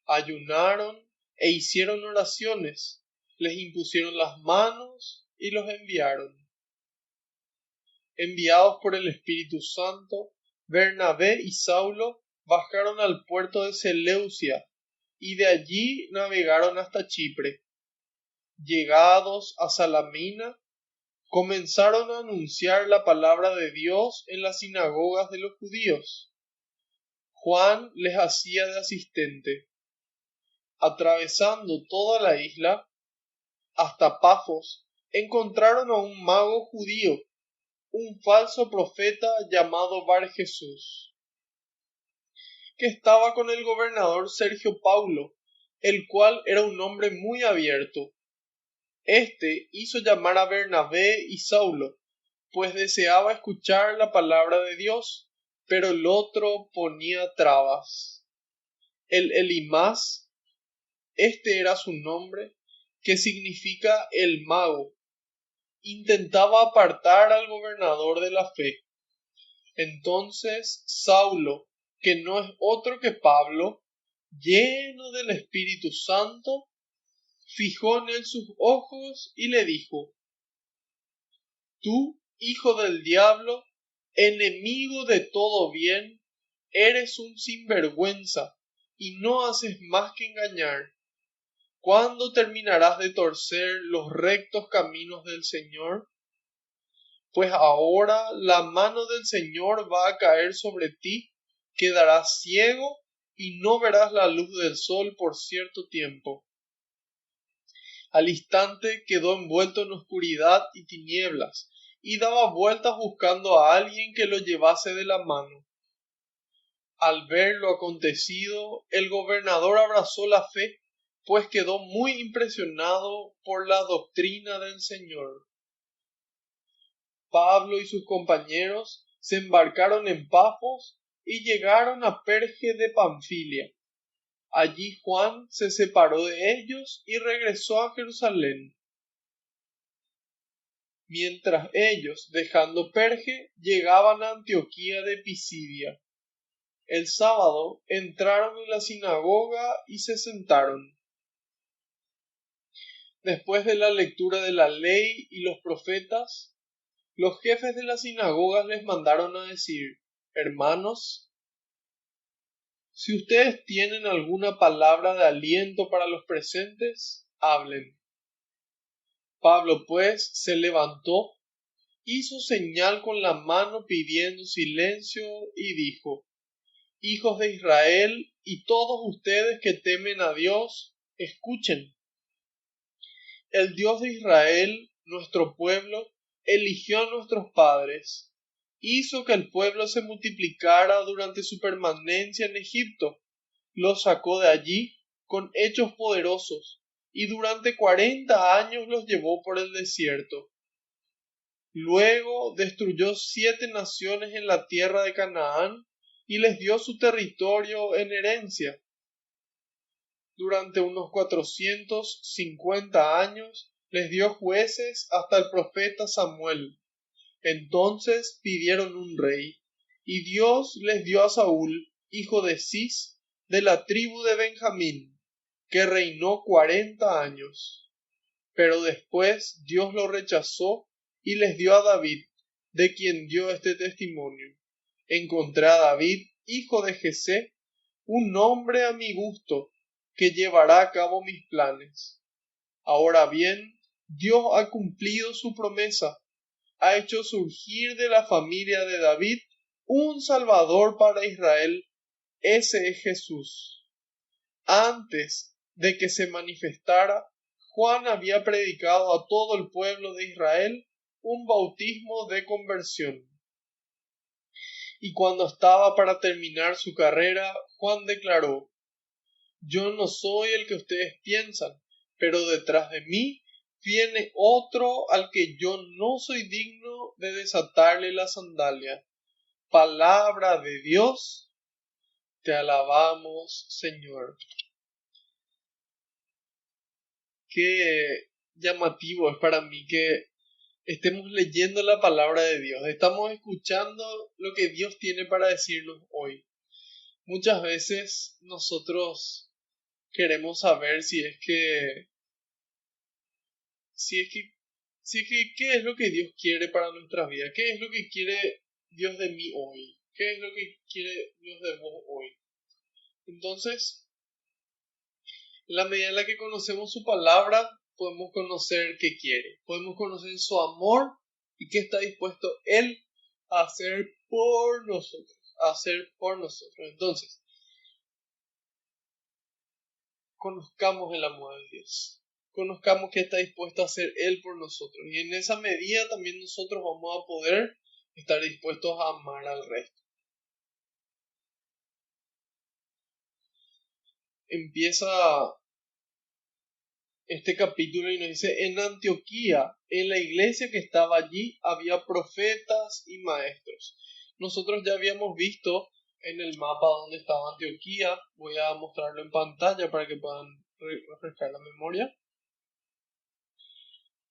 Ayunaron e hicieron oraciones, les impusieron las manos y los enviaron. Enviados por el Espíritu Santo, Bernabé y Saulo bajaron al puerto de Seleucia y de allí navegaron hasta Chipre. Llegados a Salamina, comenzaron a anunciar la palabra de Dios en las sinagogas de los judíos. Juan les hacía de asistente. Atravesando toda la isla, hasta Pafos, encontraron a un mago judío, un falso profeta llamado Bar Jesús, que estaba con el gobernador Sergio Paulo, el cual era un hombre muy abierto. Este hizo llamar a Bernabé y Saulo, pues deseaba escuchar la palabra de Dios, pero el otro ponía trabas. El Elimás, este era su nombre, que significa el mago, intentaba apartar al gobernador de la fe. Entonces Saulo, que no es otro que Pablo, lleno del Espíritu Santo, fijó en él sus ojos y le dijo: Tú, hijo del diablo, enemigo de todo bien, eres un sinvergüenza y no haces más que engañar. ¿Cuándo terminarás de torcer los rectos caminos del Señor? Pues ahora la mano del Señor va a caer sobre ti, quedarás ciego y no verás la luz del sol por cierto tiempo. Al instante quedó envuelto en oscuridad y tinieblas, y daba vueltas buscando a alguien que lo llevase de la mano. Al ver lo acontecido, el gobernador abrazó la fe, pues quedó muy impresionado por la doctrina del Señor. Pablo y sus compañeros se embarcaron en Pafos y llegaron a Perge de Panfilia. Allí Juan se separó de ellos y regresó a Jerusalén. Mientras ellos, dejando Perge, llegaban a Antioquía de Pisidia. El sábado entraron en la sinagoga y se sentaron. Después de la lectura de la ley y los profetas, los jefes de las sinagogas les mandaron a decir: Hermanos, Si ustedes tienen alguna palabra de aliento para los presentes, hablen. Pablo, pues, se levantó, hizo señal con la mano pidiendo silencio y dijo: Hijos de Israel y todos ustedes que temen a Dios, escuchen. El Dios de Israel, nuestro pueblo, eligió a nuestros padres, hizo que el pueblo se multiplicara durante su permanencia en Egipto, los sacó de allí con hechos poderosos, y durante 40 años los llevó por el desierto. Luego destruyó 7 naciones en la tierra de Canaán y les dio su territorio en herencia. Durante unos 450 años les dio jueces hasta el profeta Samuel. Entonces pidieron un rey, y Dios les dio a Saúl, hijo de Cis, de la tribu de Benjamín, que reinó 40 años. Pero después Dios lo rechazó y les dio a David, de quien dio este testimonio: Encontré a David, hijo de Jesé, un hombre a mi gusto, que llevará a cabo mis planes. Ahora bien, Dios ha cumplido su promesa, ha hecho surgir de la familia de David un Salvador para Israel, ese es Jesús. Antes de que se manifestara, Juan había predicado a todo el pueblo de Israel un bautismo de conversión. Y cuando estaba para terminar su carrera, Juan declaró: Yo no soy el que ustedes piensan, pero detrás de mí viene otro al que yo no soy digno de desatarle la sandalia. Palabra de Dios, te alabamos, Señor. Qué llamativo es para mí que estemos leyendo la palabra de Dios. Estamos escuchando lo que Dios tiene para decirnos hoy. Muchas veces nosotros queremos saber qué es lo que Dios quiere para nuestra vida, qué es lo que quiere Dios de mí hoy, qué es lo que quiere Dios de vos hoy. Entonces, en la medida en la que conocemos su palabra, podemos conocer qué quiere, podemos conocer su amor y qué está dispuesto Él a hacer por nosotros, Entonces, conozcamos el amor de Dios, conozcamos qué está dispuesto a hacer Él por nosotros, y en esa medida también nosotros vamos a poder estar dispuestos a amar al resto. Empieza este capítulo y nos dice: en Antioquía, en la iglesia que estaba allí, había profetas y maestros. Nosotros ya habíamos visto en el mapa donde estaba Antioquía. Voy a mostrarlo en pantalla para que puedan refrescar la memoria.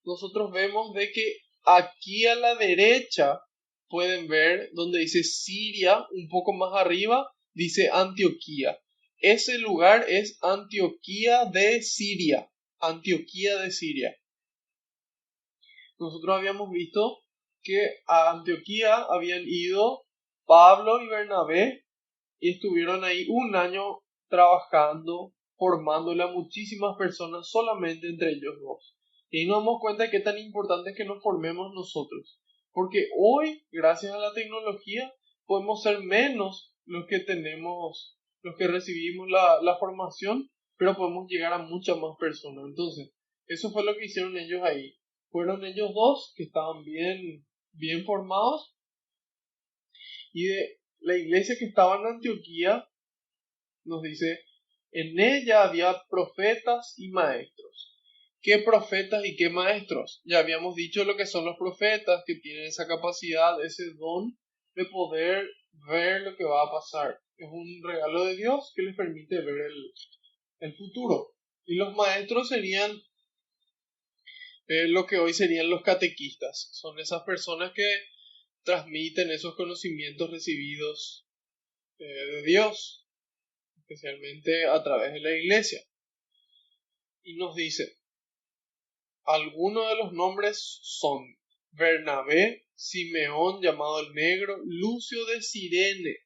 Nosotros vemos de que aquí a la derecha pueden ver donde dice Siria, un poco más arriba dice Antioquía. Ese lugar es Antioquía de Siria. Antioquía de Siria. Nosotros habíamos visto que a Antioquía habían ido Pablo y Bernabé y estuvieron ahí un año trabajando, formándole a muchísimas personas solamente entre ellos dos. Y ahí nos damos cuenta de qué tan importante es que nos formemos nosotros. Porque hoy, gracias a la tecnología, podemos ser menos los que recibimos la formación, pero podemos llegar a muchas más personas. Entonces, eso fue lo que hicieron ellos ahí. Fueron ellos dos que estaban bien formados, y de la iglesia que estaba en Antioquía nos dice: en ella había profetas y maestros. ¿Qué profetas y qué maestros? Ya habíamos dicho lo que son los profetas, que tienen esa capacidad, ese don de poder ver lo que va a pasar. Es un regalo de Dios que les permite ver el futuro. Y los maestros serían lo que hoy serían los catequistas. Son esas personas que transmiten esos conocimientos recibidos de Dios, especialmente a través de la iglesia. Y nos dice: algunos de los nombres son Bernabé, Simeón llamado el Negro, Lucio de Cirene.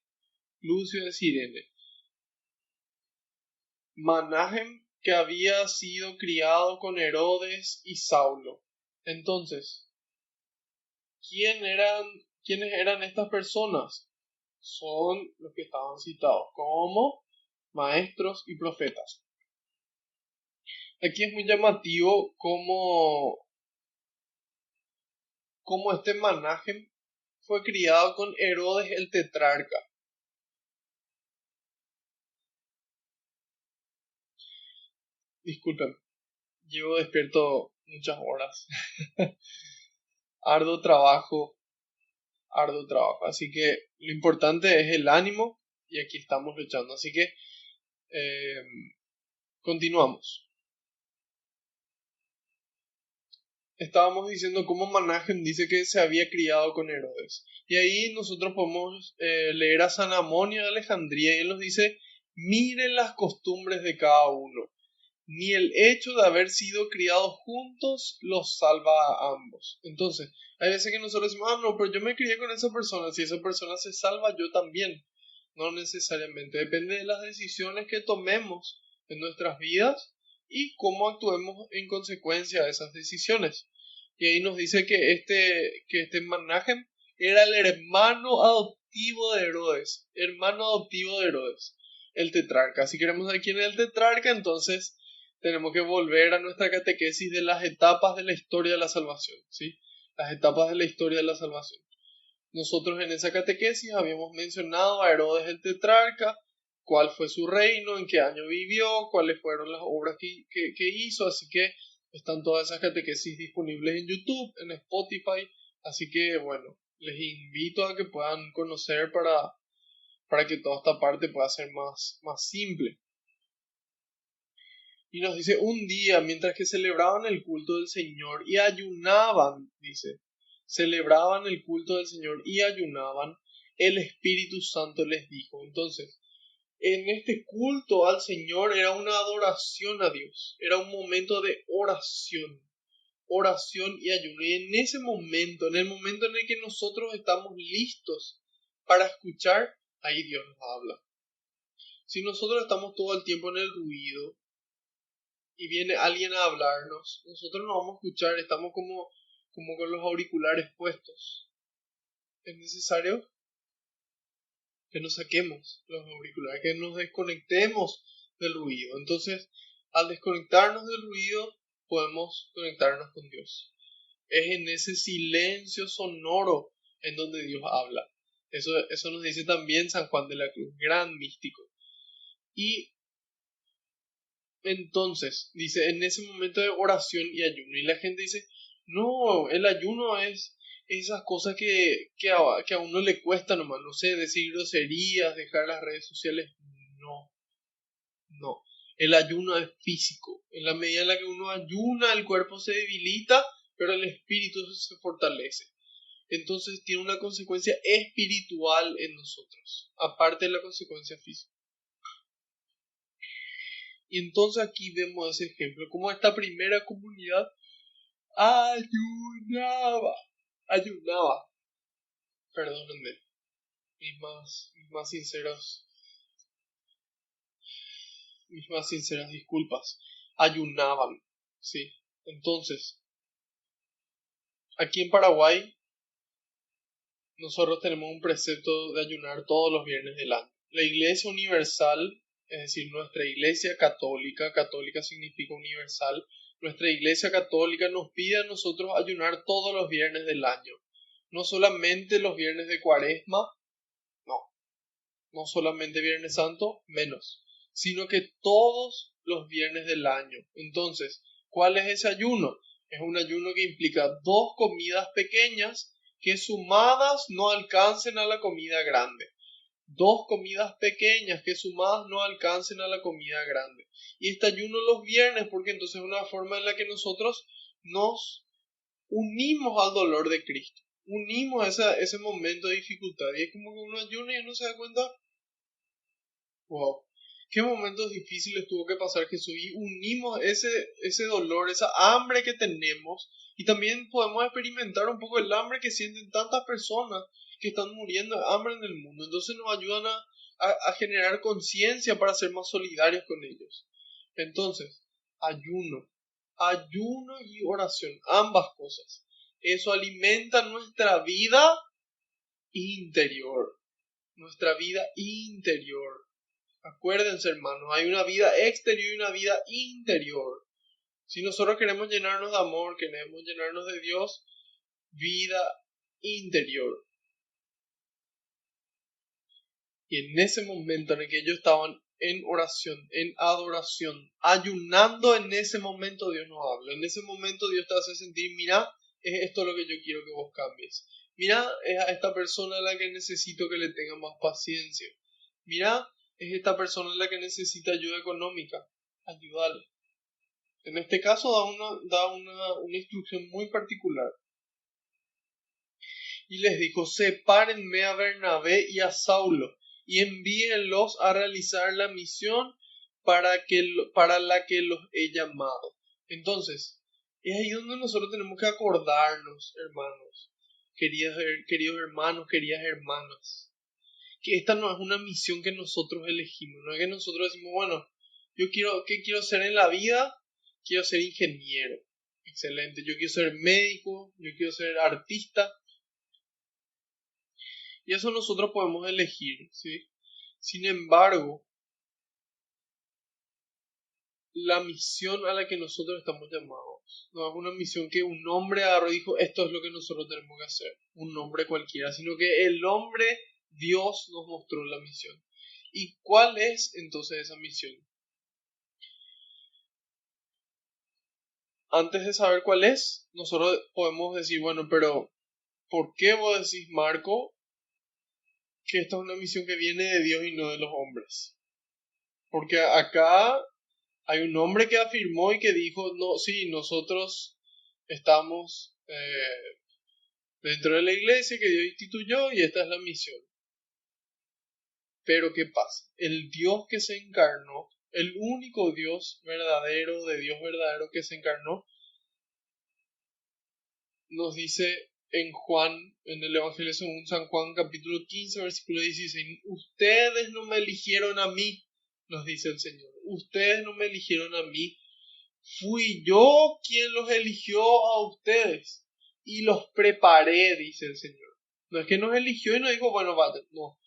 Manahem, que había sido criado con Herodes y Saulo. Entonces, ¿quién eran, ¿quiénes eran estas personas? Son los que estaban citados como maestros y profetas. Aquí es muy llamativo cómo este Manahem fue criado con Herodes el tetrarca. Disculpen, llevo despierto muchas horas. arduo trabajo, arduo trabajo. Así que lo importante es el ánimo y aquí estamos luchando. Así que eh, continuamos. Estábamos diciendo cómo Manahem dice que se había criado con Herodes. Y ahí nosotros podemos leer a San Amonio de Alejandría y él nos dice, miren las costumbres de cada uno. Ni el hecho de haber sido criados juntos los salva a ambos. Entonces, hay veces que nosotros decimos, no, pero yo me crié con esa persona. Si esa persona se salva, yo también. No necesariamente. Depende de las decisiones que tomemos en nuestras vidas y cómo actuemos en consecuencia de esas decisiones. Y ahí nos dice que este Manahem era el hermano adoptivo de Herodes. Hermano adoptivo de Herodes, el tetrarca. Si queremos saber quién es el tetrarca, entonces tenemos que volver a nuestra catequesis de las etapas de la historia de la salvación, ¿sí? Las etapas de la historia de la salvación. Nosotros en esa catequesis habíamos mencionado a Herodes el tetrarca, cuál fue su reino, en qué año vivió, cuáles fueron las obras que hizo, así que están todas esas catequesis disponibles en YouTube, en Spotify, así que bueno, les invito a que puedan conocer para que toda esta parte pueda ser más simple. Y nos dice, un día, mientras que celebraban el culto del Señor y ayunaban, dice, celebraban el culto del Señor y ayunaban, el Espíritu Santo les dijo. Entonces, en este culto al Señor era una adoración a Dios, era un momento de oración, oración y ayuno. Y en ese momento, en el momento en el que nosotros estamos listos para escuchar, ahí Dios nos habla. Si nosotros estamos todo el tiempo en el ruido, y viene alguien a hablarnos, nosotros no vamos a escuchar, estamos como con los auriculares puestos. Es necesario que nos saquemos los auriculares, que nos desconectemos del ruido. Entonces, al desconectarnos del ruido, podemos conectarnos con Dios. Es en ese silencio sonoro en donde Dios habla. Eso nos dice también San Juan de la Cruz, gran místico. Y entonces, dice, en ese momento de oración y ayuno, y la gente dice, no, el ayuno es esas cosas que a uno le cuesta nomás, no sé, decir groserías, dejar las redes sociales. No, no. El ayuno es físico. En la medida en la que uno ayuna, el cuerpo se debilita, pero el espíritu se fortalece. Entonces tiene una consecuencia espiritual en nosotros, aparte de la consecuencia física. Y entonces aquí vemos ese ejemplo, como esta primera comunidad ayunaba, ayunaba, perdónenme, mis más sinceras disculpas, ayunaban, sí. Entonces, aquí en Paraguay, nosotros tenemos un precepto de ayunar todos los viernes del año. La Iglesia Universal, es decir, nuestra Iglesia Católica, católica significa universal, nuestra Iglesia Católica nos pide a nosotros ayunar todos los viernes del año. No solamente los viernes de Cuaresma, no, no solamente Viernes Santo, menos, sino que todos los viernes del año. Entonces, ¿cuál es ese ayuno? Es un ayuno que implica 2 comidas pequeñas que sumadas no alcancen a la comida grande. 2 comidas pequeñas que sumadas no alcancen a la comida grande. Y este ayuno los viernes, porque entonces es una forma en la que nosotros nos unimos al dolor de Cristo. Unimos ese momento de dificultad. Y es como que uno ayuna y uno se da cuenta, wow, qué momentos difíciles tuvo que pasar Jesús. Y unimos ese dolor, esa hambre que tenemos. Y también podemos experimentar un poco el hambre que sienten tantas personas que están muriendo de hambre en el mundo. Entonces nos ayudan a generar conciencia para ser más solidarios con ellos. Entonces, ayuno y oración, ambas cosas. Eso alimenta nuestra vida interior, nuestra vida interior. Acuérdense, hermanos, hay una vida exterior y una vida interior. Si nosotros queremos llenarnos de amor, queremos llenarnos de Dios, vida interior. Y en ese momento en el que ellos estaban en oración, en adoración, ayunando, en ese momento Dios nos habla. En ese momento Dios te hace sentir, mira, es esto lo que yo quiero que vos cambies. Mira, es a esta persona a la que necesito que le tenga más paciencia. Mira, es esta persona a la que necesita ayuda económica. Ayúdale. En este caso da una instrucción muy particular. Y les dijo, sepárenme a Bernabé y a Saulo y envíenlos a realizar la misión para la que los he llamado. Entonces, es ahí donde nosotros tenemos que acordarnos, hermanos, queridos hermanos, queridas hermanas, que esta no es una misión que nosotros elegimos, no es que nosotros decimos, bueno, ¿qué quiero ser en la vida? Quiero ser ingeniero. Excelente, yo quiero ser médico, yo quiero ser artista. Y eso nosotros podemos elegir, ¿sí? Sin embargo, la misión a la que nosotros estamos llamados no es una misión que un hombre agarró y dijo, esto es lo que nosotros tenemos que hacer, un hombre cualquiera, sino que el hombre, Dios, nos mostró la misión. ¿Y cuál es entonces esa misión? Antes de saber cuál es, nosotros podemos decir, bueno, pero ¿por qué vos decís, Marco, que esta es una misión que viene de Dios y no de los hombres? Porque acá hay un hombre que afirmó y que dijo, no, sí, nosotros estamos dentro de la iglesia que Dios instituyó y esta es la misión. Pero ¿qué pasa? El Dios que se encarnó, el único Dios verdadero, de Dios verdadero que se encarnó, nos dice en Juan, en el Evangelio según San Juan, capítulo 15, versículo 16, ustedes no me eligieron a mí, nos dice el Señor, ustedes no me eligieron a mí, fui yo quien los eligió a ustedes y los preparé, dice el Señor. No es que nos eligió y nos dijo, bueno, vayan, no.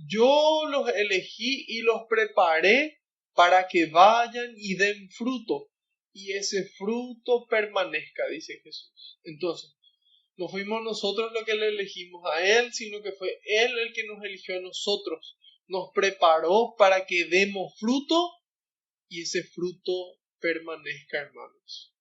Yo los elegí y los preparé para que vayan y den fruto y ese fruto permanezca, dice Jesús. Entonces, no fuimos nosotros los que le elegimos a Él, sino que fue Él el que nos eligió a nosotros. Nos preparó para que demos fruto y ese fruto permanezca, hermanos.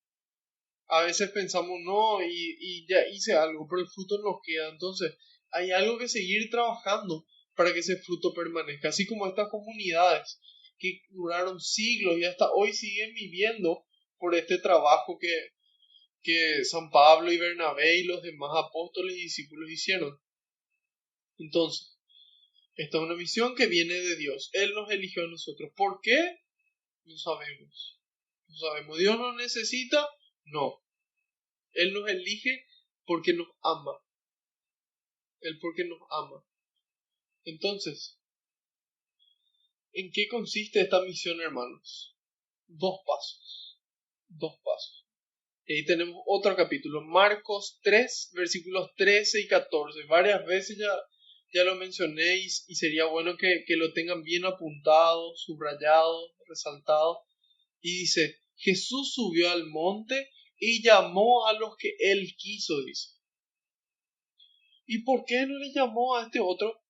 A veces pensamos, no, y ya hice algo, pero el fruto nos queda. Entonces, hay algo que seguir trabajando para que ese fruto permanezca. Así como estas comunidades que duraron siglos y hasta hoy siguen viviendo por este trabajo que San Pablo y Bernabé y los demás apóstoles y discípulos hicieron. Entonces, esta es una misión que viene de Dios. Él nos eligió a nosotros. ¿Por qué? No sabemos. No sabemos. ¿Dios nos necesita? No. Él nos elige porque nos ama. Él porque nos ama. Entonces, ¿en qué consiste esta misión, hermanos? Dos pasos. Dos pasos. Y ahí tenemos otro capítulo. Marcos 3, versículos 13 y 14. Varias veces ya lo mencioné y sería bueno que lo tengan bien apuntado, subrayado, resaltado. Y dice, Jesús subió al monte y llamó a los que él quiso, dice. ¿Y por qué no le llamó a este otro?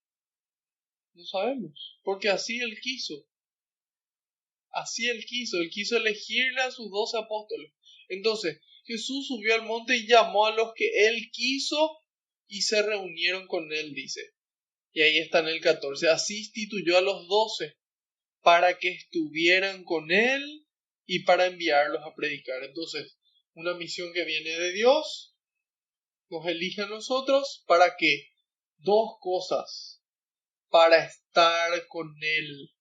No sabemos, porque así él quiso. Así él quiso elegirle a sus 12 apóstoles. Entonces, Jesús subió al monte y llamó a los que él quiso y se reunieron con él, dice. Y ahí está en el 14. Así instituyó a los 12 para que estuvieran con él y para enviarlos a predicar. Entonces, una misión que viene de Dios, nos elige a nosotros para que dos cosas, para estar con él.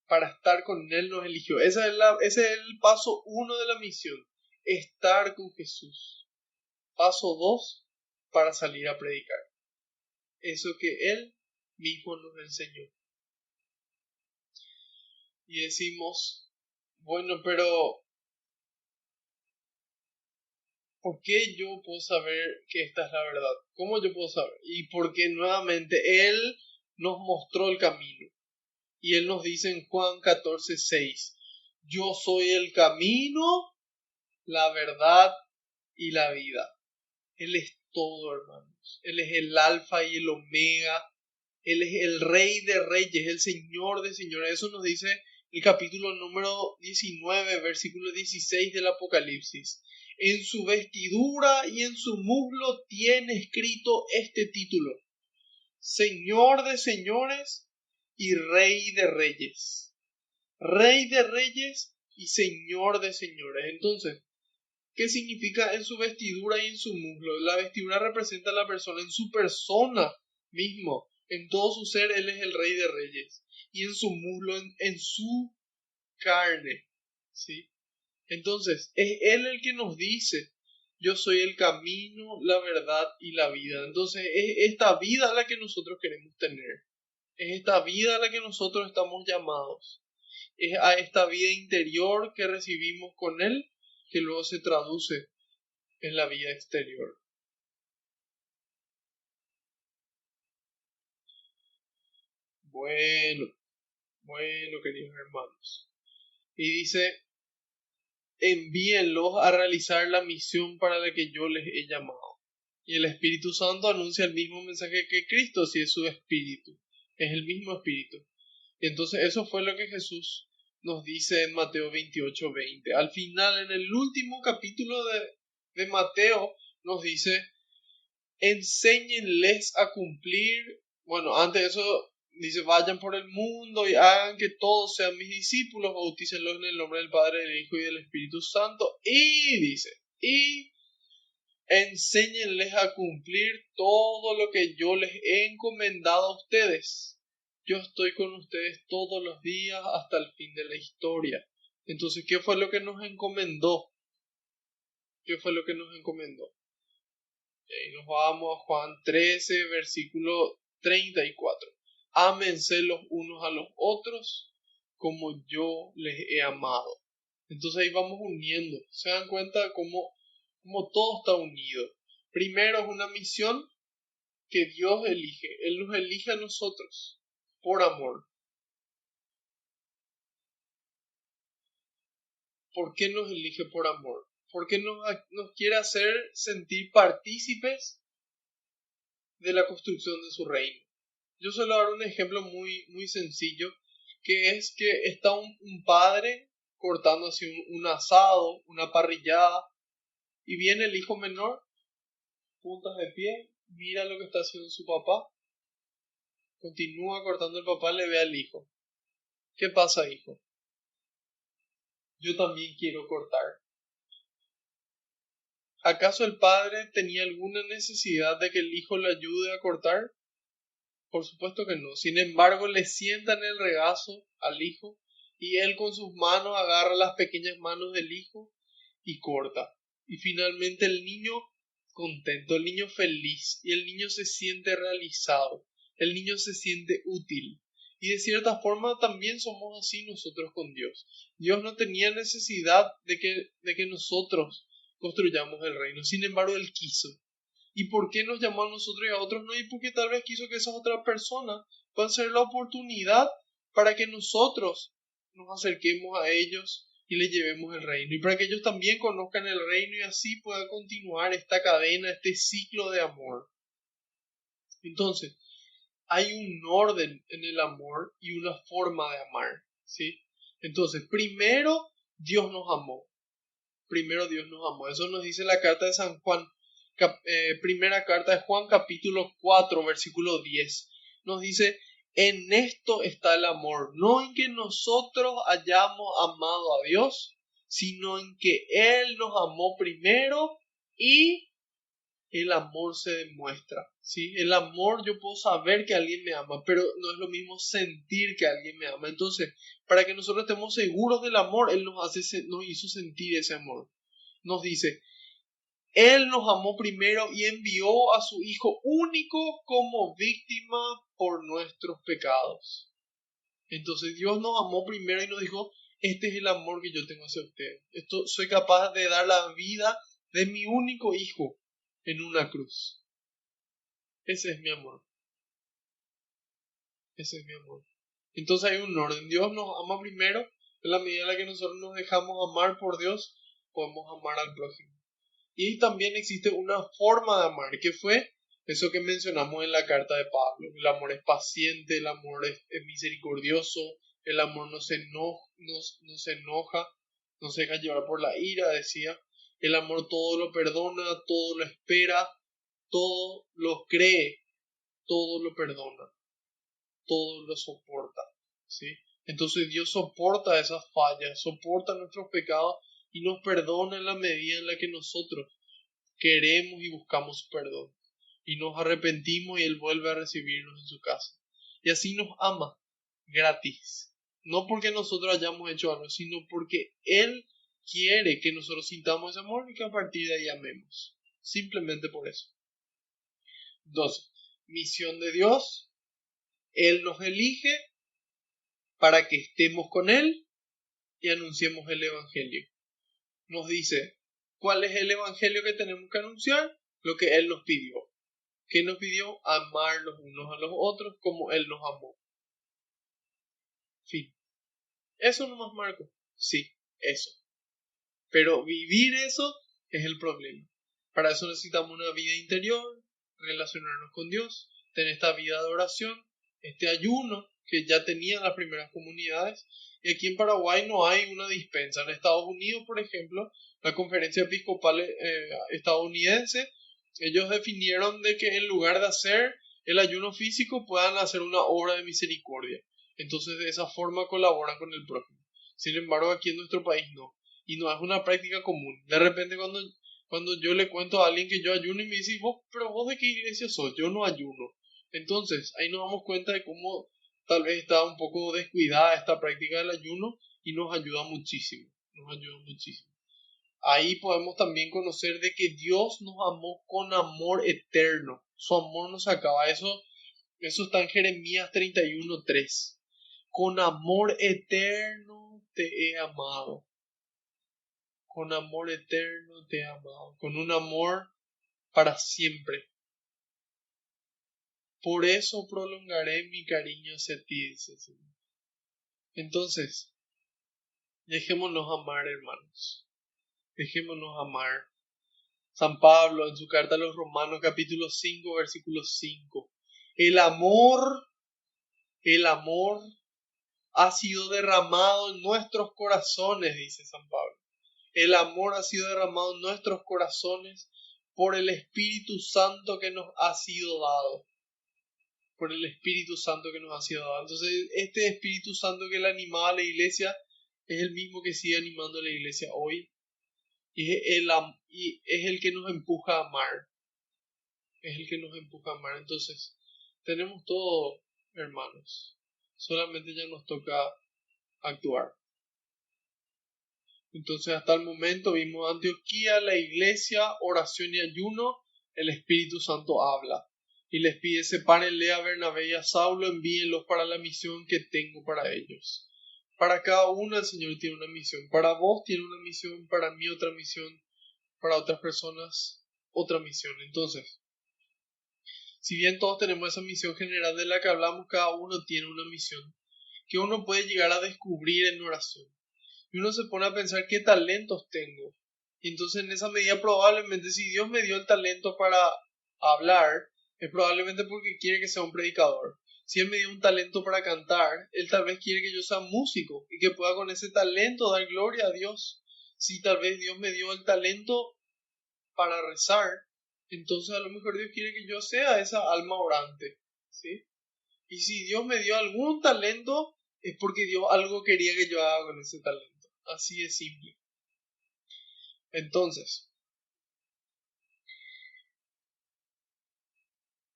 Para estar con él nos eligió. Ese es el paso 1 de la misión. Estar con Jesús. Paso 2, para salir a predicar. Eso que él mismo nos enseñó. y decimos, bueno, pero ¿por qué yo puedo saber que esta es la verdad? ¿Cómo yo puedo saber? Y porque nuevamente Él nos mostró el camino. Y Él nos dice en Juan 14:6, yo soy el camino, la verdad y la vida. Él es todo, hermanos. Él es el alfa y el omega. Él es el rey de reyes, el señor de señores. Eso nos dice el capítulo número 19, versículo 16 del Apocalipsis. En su vestidura y en su muslo tiene escrito este título: Señor de señores y Rey de reyes. Rey de reyes y Señor de señores. Entonces, ¿qué significa en su vestidura y en su muslo? La vestidura representa a la persona, en su persona mismo, en todo su ser, Él es el Rey de Reyes. Y en su muslo, en su carne. ¿Sí? Entonces, es Él el que nos dice, yo soy el camino, la verdad y la vida. Entonces, es esta vida la que nosotros queremos tener. Es esta vida a la que nosotros estamos llamados. Es a esta vida interior que recibimos con Él, que luego se traduce en la vida exterior. Bueno, bueno, queridos hermanos. Y dice, envíenlos a realizar la misión para la que yo les he llamado. Y el Espíritu Santo anuncia el mismo mensaje que Cristo, si es su Espíritu. Es el mismo Espíritu. Y entonces eso fue lo que Jesús nos dice en Mateo 28:20. Al final, en el último capítulo de Mateo, nos dice, enséñenles a cumplir, bueno, antes de eso dice, vayan por el mundo y hagan que todos sean mis discípulos, bautícenlos en el nombre del Padre, del Hijo y del Espíritu Santo, y dice, y enséñenles a cumplir todo lo que yo les he encomendado a ustedes. Yo estoy con ustedes todos los días hasta el fin de la historia. Entonces, ¿qué fue lo que nos encomendó? ¿Qué fue lo que nos encomendó? Y ahí nos vamos a Juan 13, versículo 34. Ámense los unos a los otros como yo les he amado. Entonces ahí vamos uniendo. Se dan cuenta cómo todo está unido. Primero es una misión que Dios elige. Él nos elige a nosotros por amor. ¿Por qué nos elige por amor? Porque nos quiere hacer sentir partícipes de la construcción de su reino. Yo suelo dar un ejemplo muy sencillo, que es que está un padre cortando así un asado, una parrillada, y viene el hijo menor, puntas de pie, mira lo que está haciendo su papá, continúa cortando el papá, le ve al hijo. ¿Qué pasa, hijo? Yo también quiero cortar. ¿Acaso el padre tenía alguna necesidad de que el hijo le ayude a cortar? Por supuesto que no. Sin embargo, le sienta en el regazo al hijo y él con sus manos agarra las pequeñas manos del hijo y corta. Y finalmente el niño contento, el niño feliz y el niño se siente realizado, el niño se siente útil. Y de cierta forma también somos así nosotros con Dios. Dios no tenía necesidad de que nosotros construyamos el reino. Sin embargo, Él quiso. ¿Y por qué nos llamó a nosotros y a otros no? Y porque tal vez quiso que esas otras personas puedan ser la oportunidad para que nosotros nos acerquemos a ellos y les llevemos el reino. Y para que ellos también conozcan el reino y así pueda continuar esta cadena, este ciclo de amor. Entonces, hay un orden en el amor y una forma de amar, ¿sí? Entonces, primero Dios nos amó. Primero Dios nos amó. Eso nos dice la carta de San Juan, primera carta de Juan, capítulo 4, versículo 10. Nos dice, en esto está el amor, no en que nosotros hayamos amado a Dios, sino en que Él nos amó primero y el amor se demuestra, ¿sí? El amor, yo puedo saber que alguien me ama, pero no es lo mismo sentir que alguien me ama. Entonces, para que nosotros estemos seguros del amor, Él nos hizo sentir ese amor. Nos dice, Él nos amó primero y envió a su Hijo único como víctima por nuestros pecados. Entonces Dios nos amó primero y nos dijo, este es el amor que yo tengo hacia ustedes. Esto, soy capaz de dar la vida de mi único hijo en una cruz. Ese es mi amor. Ese es mi amor. Entonces hay un orden. Dios nos ama primero. En la medida en la que nosotros nos dejamos amar por Dios, podemos amar al prójimo. Y también existe una forma de amar, que fue eso que mencionamos en la carta de Pablo. El amor es paciente, el amor es misericordioso, el amor no se enoja, no se deja llevar por la ira, decía. El amor todo lo perdona, todo lo espera, todo lo cree, todo lo perdona, todo lo soporta, ¿sí? Entonces Dios soporta esas fallas, soporta nuestros pecados y nos perdona en la medida en la que nosotros queremos y buscamos su perdón. Y nos arrepentimos y Él vuelve a recibirnos en su casa. Y así nos ama, gratis. No porque nosotros hayamos hecho algo, sino porque Él quiere que nosotros sintamos ese amor y que a partir de ahí amemos. Simplemente por eso. 12. Misión de Dios. Él nos elige para que estemos con Él y anunciemos el Evangelio. Nos dice, ¿cuál es el Evangelio que tenemos que anunciar? Lo que Él nos pidió. ¿Qué nos pidió? Amar los unos a los otros como Él nos amó. Fin. ¿Eso nomás, Marco? Sí, eso. Pero vivir eso es el problema. Para eso necesitamos una vida interior, relacionarnos con Dios, tener esta vida de oración, este ayuno que ya tenían las primeras comunidades. Y aquí en Paraguay no hay una dispensa. En Estados Unidos, por ejemplo, la conferencia episcopal estadounidense, ellos definieron de que en lugar de hacer el ayuno físico puedan hacer una obra de misericordia. Entonces de esa forma colaboran con el prójimo. Sin embargo, aquí en nuestro país no. Y no es una práctica común. De repente cuando yo le cuento a alguien que yo ayuno y me dice, pero vos de qué iglesia sos, yo no ayuno. Entonces ahí nos damos cuenta de cómo tal vez está un poco descuidada esta práctica del ayuno y nos ayuda muchísimo. Nos ayuda muchísimo. Ahí podemos también conocer de que Dios nos amó con amor eterno. Su amor no se acaba. Eso está en Jeremías 31:3. Con amor eterno te he amado. Con amor eterno te he amado. Con un amor para siempre. Por eso prolongaré mi cariño hacia ti, dice el Señor. Entonces, dejémonos amar, hermanos. Dejémonos amar. San Pablo en su carta a los Romanos capítulo 5 versículo 5. El amor ha sido derramado en nuestros corazones, dice San Pablo. El amor ha sido derramado en nuestros corazones por el Espíritu Santo que nos ha sido dado. Por el Espíritu Santo que nos ha sido dado. Entonces, este Espíritu Santo que le animaba a la iglesia es el mismo que sigue animando a la iglesia hoy. Y es el que nos empuja a amar. Es el que nos empuja a amar. Entonces, tenemos todo, hermanos. Solamente ya nos toca actuar. Entonces, hasta el momento vimos Antioquía, la iglesia, oración y ayuno. El Espíritu Santo habla. Y les pide, sepárenle a Bernabé y a Saulo, envíenlos para la misión que tengo para ellos. Para cada uno el Señor tiene una misión. Para vos tiene una misión, para mí otra misión, para otras personas otra misión. Entonces, si bien todos tenemos esa misión general de la que hablamos, cada uno tiene una misión que uno puede llegar a descubrir en oración. Y uno se pone a pensar qué talentos tengo. Y entonces en esa medida probablemente si Dios me dio el talento para hablar, es probablemente porque quiere que sea un predicador. Si Él me dio un talento para cantar, Él tal vez quiere que yo sea músico y que pueda con ese talento dar gloria a Dios. Si tal vez Dios me dio el talento para rezar, entonces a lo mejor Dios quiere que yo sea esa alma orante, ¿sí? Y si Dios me dio algún talento, es porque Dios algo quería que yo haga con ese talento. Así de simple. Entonces,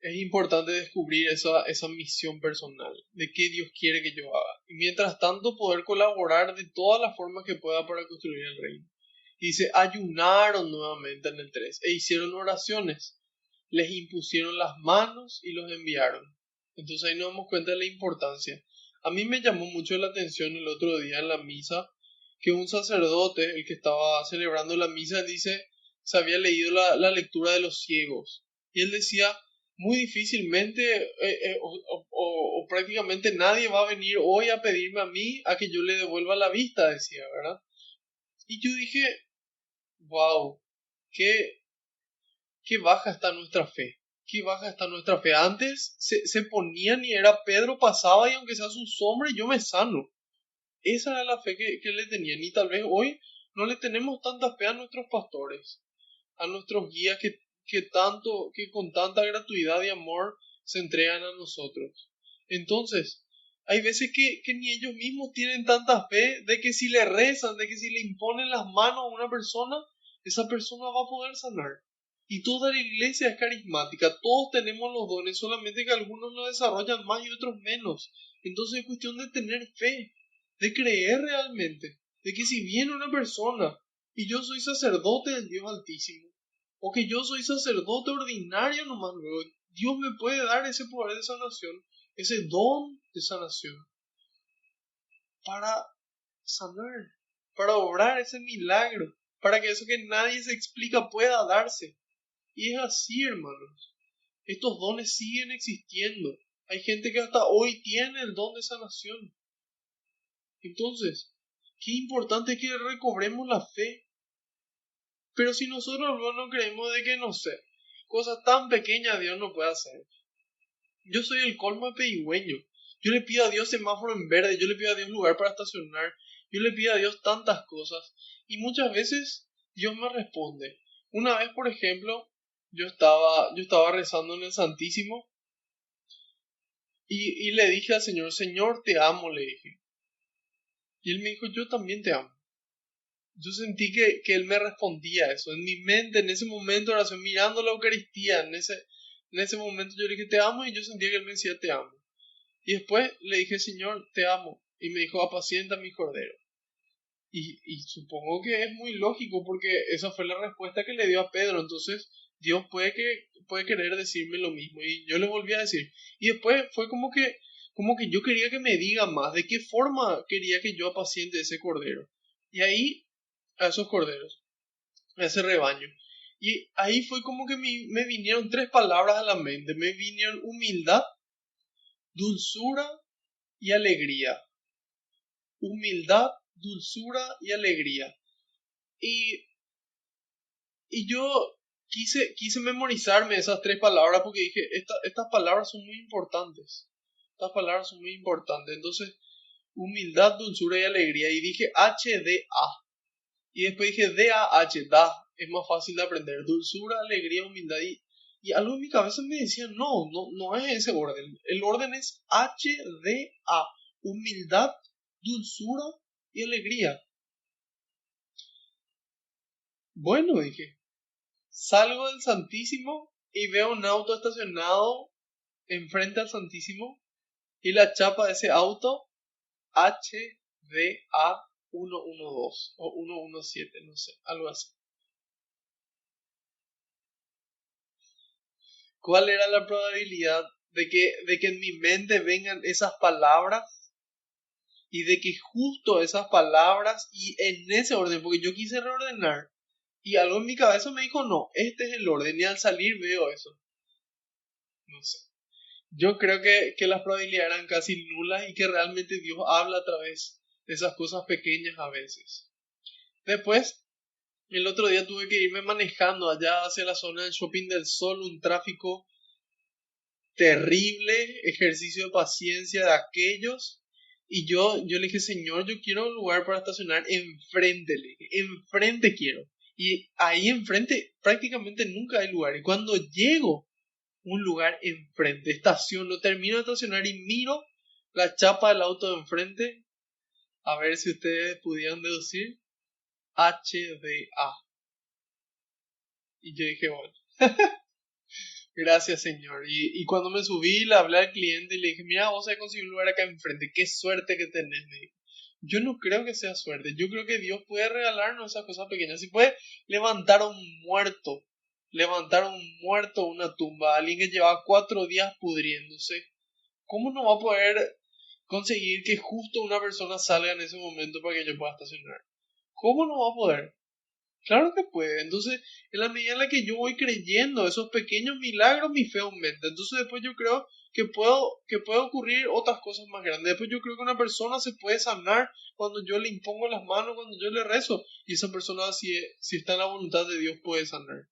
es importante descubrir esa misión personal, de qué Dios quiere que yo haga. Y mientras tanto, poder colaborar de todas las formas que pueda para construir el reino. Dice, ayunaron nuevamente en el 3 e hicieron oraciones. Les impusieron las manos y los enviaron. Entonces ahí nos damos cuenta de la importancia. A mí me llamó mucho la atención el otro día en la misa que un sacerdote, el que estaba celebrando la misa, dice, se había leído la lectura de los ciegos. Y él decía, muy difícilmente o prácticamente nadie va a venir hoy a pedirme a mí a que yo le devuelva la vista, decía, ¿verdad? Y yo dije, wow, qué, qué baja está nuestra fe. Qué baja está nuestra fe. Antes se ponían y era Pedro pasaba y aunque sea su sombra yo me sano. Esa era la fe que le tenían y tal vez hoy no le tenemos tanta fe a nuestros pastores, a nuestros guías que con tanta gratuidad y amor se entregan a nosotros. Entonces, hay veces que ni ellos mismos tienen tanta fe de que si le rezan, de que si le imponen las manos a una persona, esa persona va a poder sanar. Y toda la iglesia es carismática, todos tenemos los dones, solamente que algunos lo desarrollan más y otros menos. Entonces es cuestión de tener fe, de creer realmente, de que si viene una persona y yo soy sacerdote del Dios Altísimo, o que yo soy sacerdote ordinario nomás luego, Dios me puede dar ese poder de sanación, ese don de sanación, para sanar, para obrar ese milagro, para que eso que nadie se explica pueda darse. Y es así, hermanos. Estos dones siguen existiendo. Hay gente que hasta hoy tiene el don de sanación. Entonces, qué importante es que recobremos la fe. Pero si nosotros no creemos de que, no sé, cosas tan pequeñas Dios no puede hacer. Yo soy el colmo de pedigüeño. Yo le pido a Dios semáforo en verde, yo le pido a Dios lugar para estacionar, yo le pido a Dios tantas cosas. Y muchas veces Dios me responde. Una vez, por ejemplo, yo estaba rezando en el Santísimo y le dije al Señor, Señor, te amo, le dije. Y él me dijo, yo también te amo. Yo sentí que él me respondía eso. En mi mente, en ese momento de oración, mirando la Eucaristía, en ese momento yo le dije, te amo, y yo sentía que él me decía, te amo. Y después le dije, Señor, te amo. Y me dijo, apacienta mi cordero. Y supongo que es muy lógico porque esa fue la respuesta que le dio a Pedro. Entonces, Dios puede querer decirme lo mismo. Y yo le volví a decir. Y después fue como que yo quería que me diga más. ¿De qué forma quería que yo apaciente ese cordero? Y ahí, a esos corderos, a ese rebaño. Y ahí fue como que me vinieron tres palabras a la mente. Me vinieron humildad, dulzura y alegría. Humildad, dulzura y alegría. Y, y yo quise memorizarme esas tres palabras porque dije, estas palabras son muy importantes. Estas palabras son muy importantes. Entonces, humildad, dulzura y alegría. Y dije HDA. Y después dije DAH, da. Es más fácil de aprender. Dulzura, alegría, humildad. Y algo en mi cabeza me decía, no es ese orden. El orden es HDA. Humildad, dulzura y alegría. Bueno, dije, salgo del Santísimo y veo un auto estacionado enfrente al Santísimo y la chapa de ese auto HDA 112 o 117, no sé, algo así. ¿Cuál era la probabilidad de que en mi mente vengan esas palabras y de que justo esas palabras y en ese orden, porque yo quise reordenar y algo en mi cabeza me dijo, no, este es el orden y al salir veo eso? No sé. Yo creo que las probabilidades eran casi nulas y que realmente Dios habla a través de esas cosas pequeñas a veces. Después, el otro día tuve que irme manejando allá hacia la zona del Shopping del Sol, un tráfico terrible, ejercicio de paciencia de aquellos. Y yo le dije, Señor, yo quiero un lugar para estacionar enfrente, le dije, enfrente quiero. Y ahí enfrente prácticamente nunca hay lugar. Y cuando llego un lugar enfrente, estaciono, termino de estacionar y miro la chapa del auto de enfrente, a ver si ustedes pudieran deducir, HDA. Y yo dije, bueno, gracias Señor. Y cuando me subí, le hablé al cliente y le dije, mira, vos has conseguido un lugar acá enfrente, qué suerte que tenés, me dijo. Yo no creo que sea suerte, yo creo que Dios puede regalarnos esas cosas pequeñas. Si puede levantar a un muerto, una tumba, alguien que llevaba 4 días pudriéndose, ¿cómo no va a poder conseguir que justo una persona salga en ese momento para que yo pueda estacionar. ¿Cómo no va a poder? Claro que puede. Entonces, en la medida en la que yo voy creyendo esos pequeños milagros, mi fe aumenta. Entonces, después yo creo que puede ocurrir otras cosas más grandes. Después yo creo que una persona se puede sanar cuando yo le impongo las manos, cuando yo le rezo. Y esa persona, si está en la voluntad de Dios, puede sanar.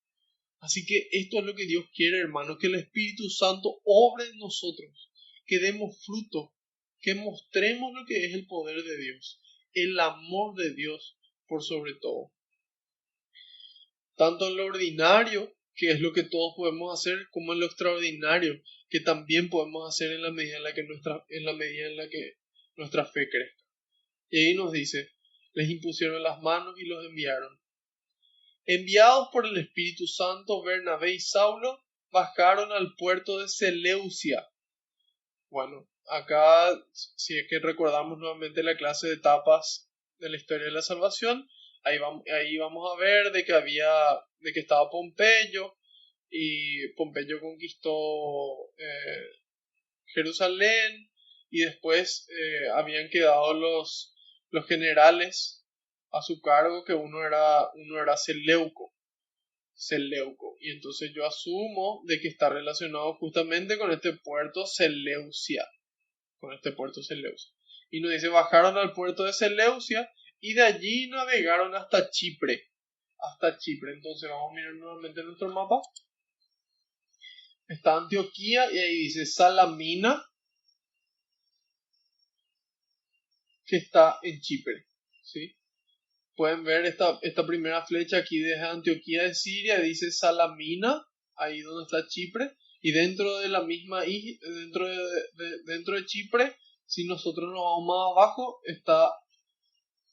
Así que esto es lo que Dios quiere, hermanos, que el Espíritu Santo obre en nosotros, que demos fruto, que mostremos lo que es el poder de Dios, el amor de Dios por sobre todo. Tanto en lo ordinario, que es lo que todos podemos hacer, como en lo extraordinario, que también podemos hacer en la medida en la que nuestra fe crezca. Y ahí nos dice, les impusieron las manos y los enviaron. Enviados por el Espíritu Santo, Bernabé y Saulo bajaron al puerto de Seleucia. Bueno, acá, si es que recordamos nuevamente la clase de etapas de la historia de la salvación, ahí vamos a ver de que estaba Pompeyo, y Pompeyo conquistó Jerusalén, y después habían quedado los generales a su cargo, que uno era Seleuco, y entonces yo asumo de que está relacionado justamente con este puerto Seleucia, y nos dice, bajaron al puerto de Seleucia y de allí navegaron hasta Chipre. Entonces vamos a mirar nuevamente nuestro mapa. Está Antioquía y ahí dice Salamina, que está en Chipre, ¿sí? Pueden ver esta primera flecha aquí desde Antioquía de Siria, dice Salamina, ahí donde está Chipre, y dentro de la misma isla, dentro de Chipre, si nosotros nos vamos más abajo, está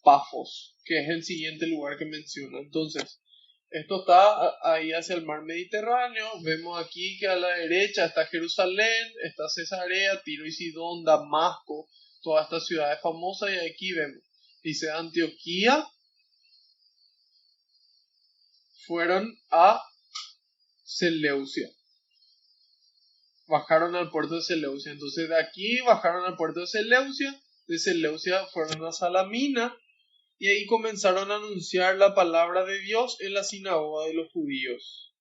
Pafos, que es el siguiente lugar que menciona. Entonces, esto está ahí hacia el mar Mediterráneo. Vemos aquí que a la derecha está Jerusalén, está Cesarea, Tiro y Sidón, Damasco, todas estas ciudades famosas. Y aquí vemos, dice Antioquía, fueron a Seleucia. Bajaron al puerto de Seleucia. Entonces de aquí bajaron al puerto de Seleucia fueron a Salamina, y ahí comenzaron a anunciar la palabra de Dios en la sinagoga de los judíos.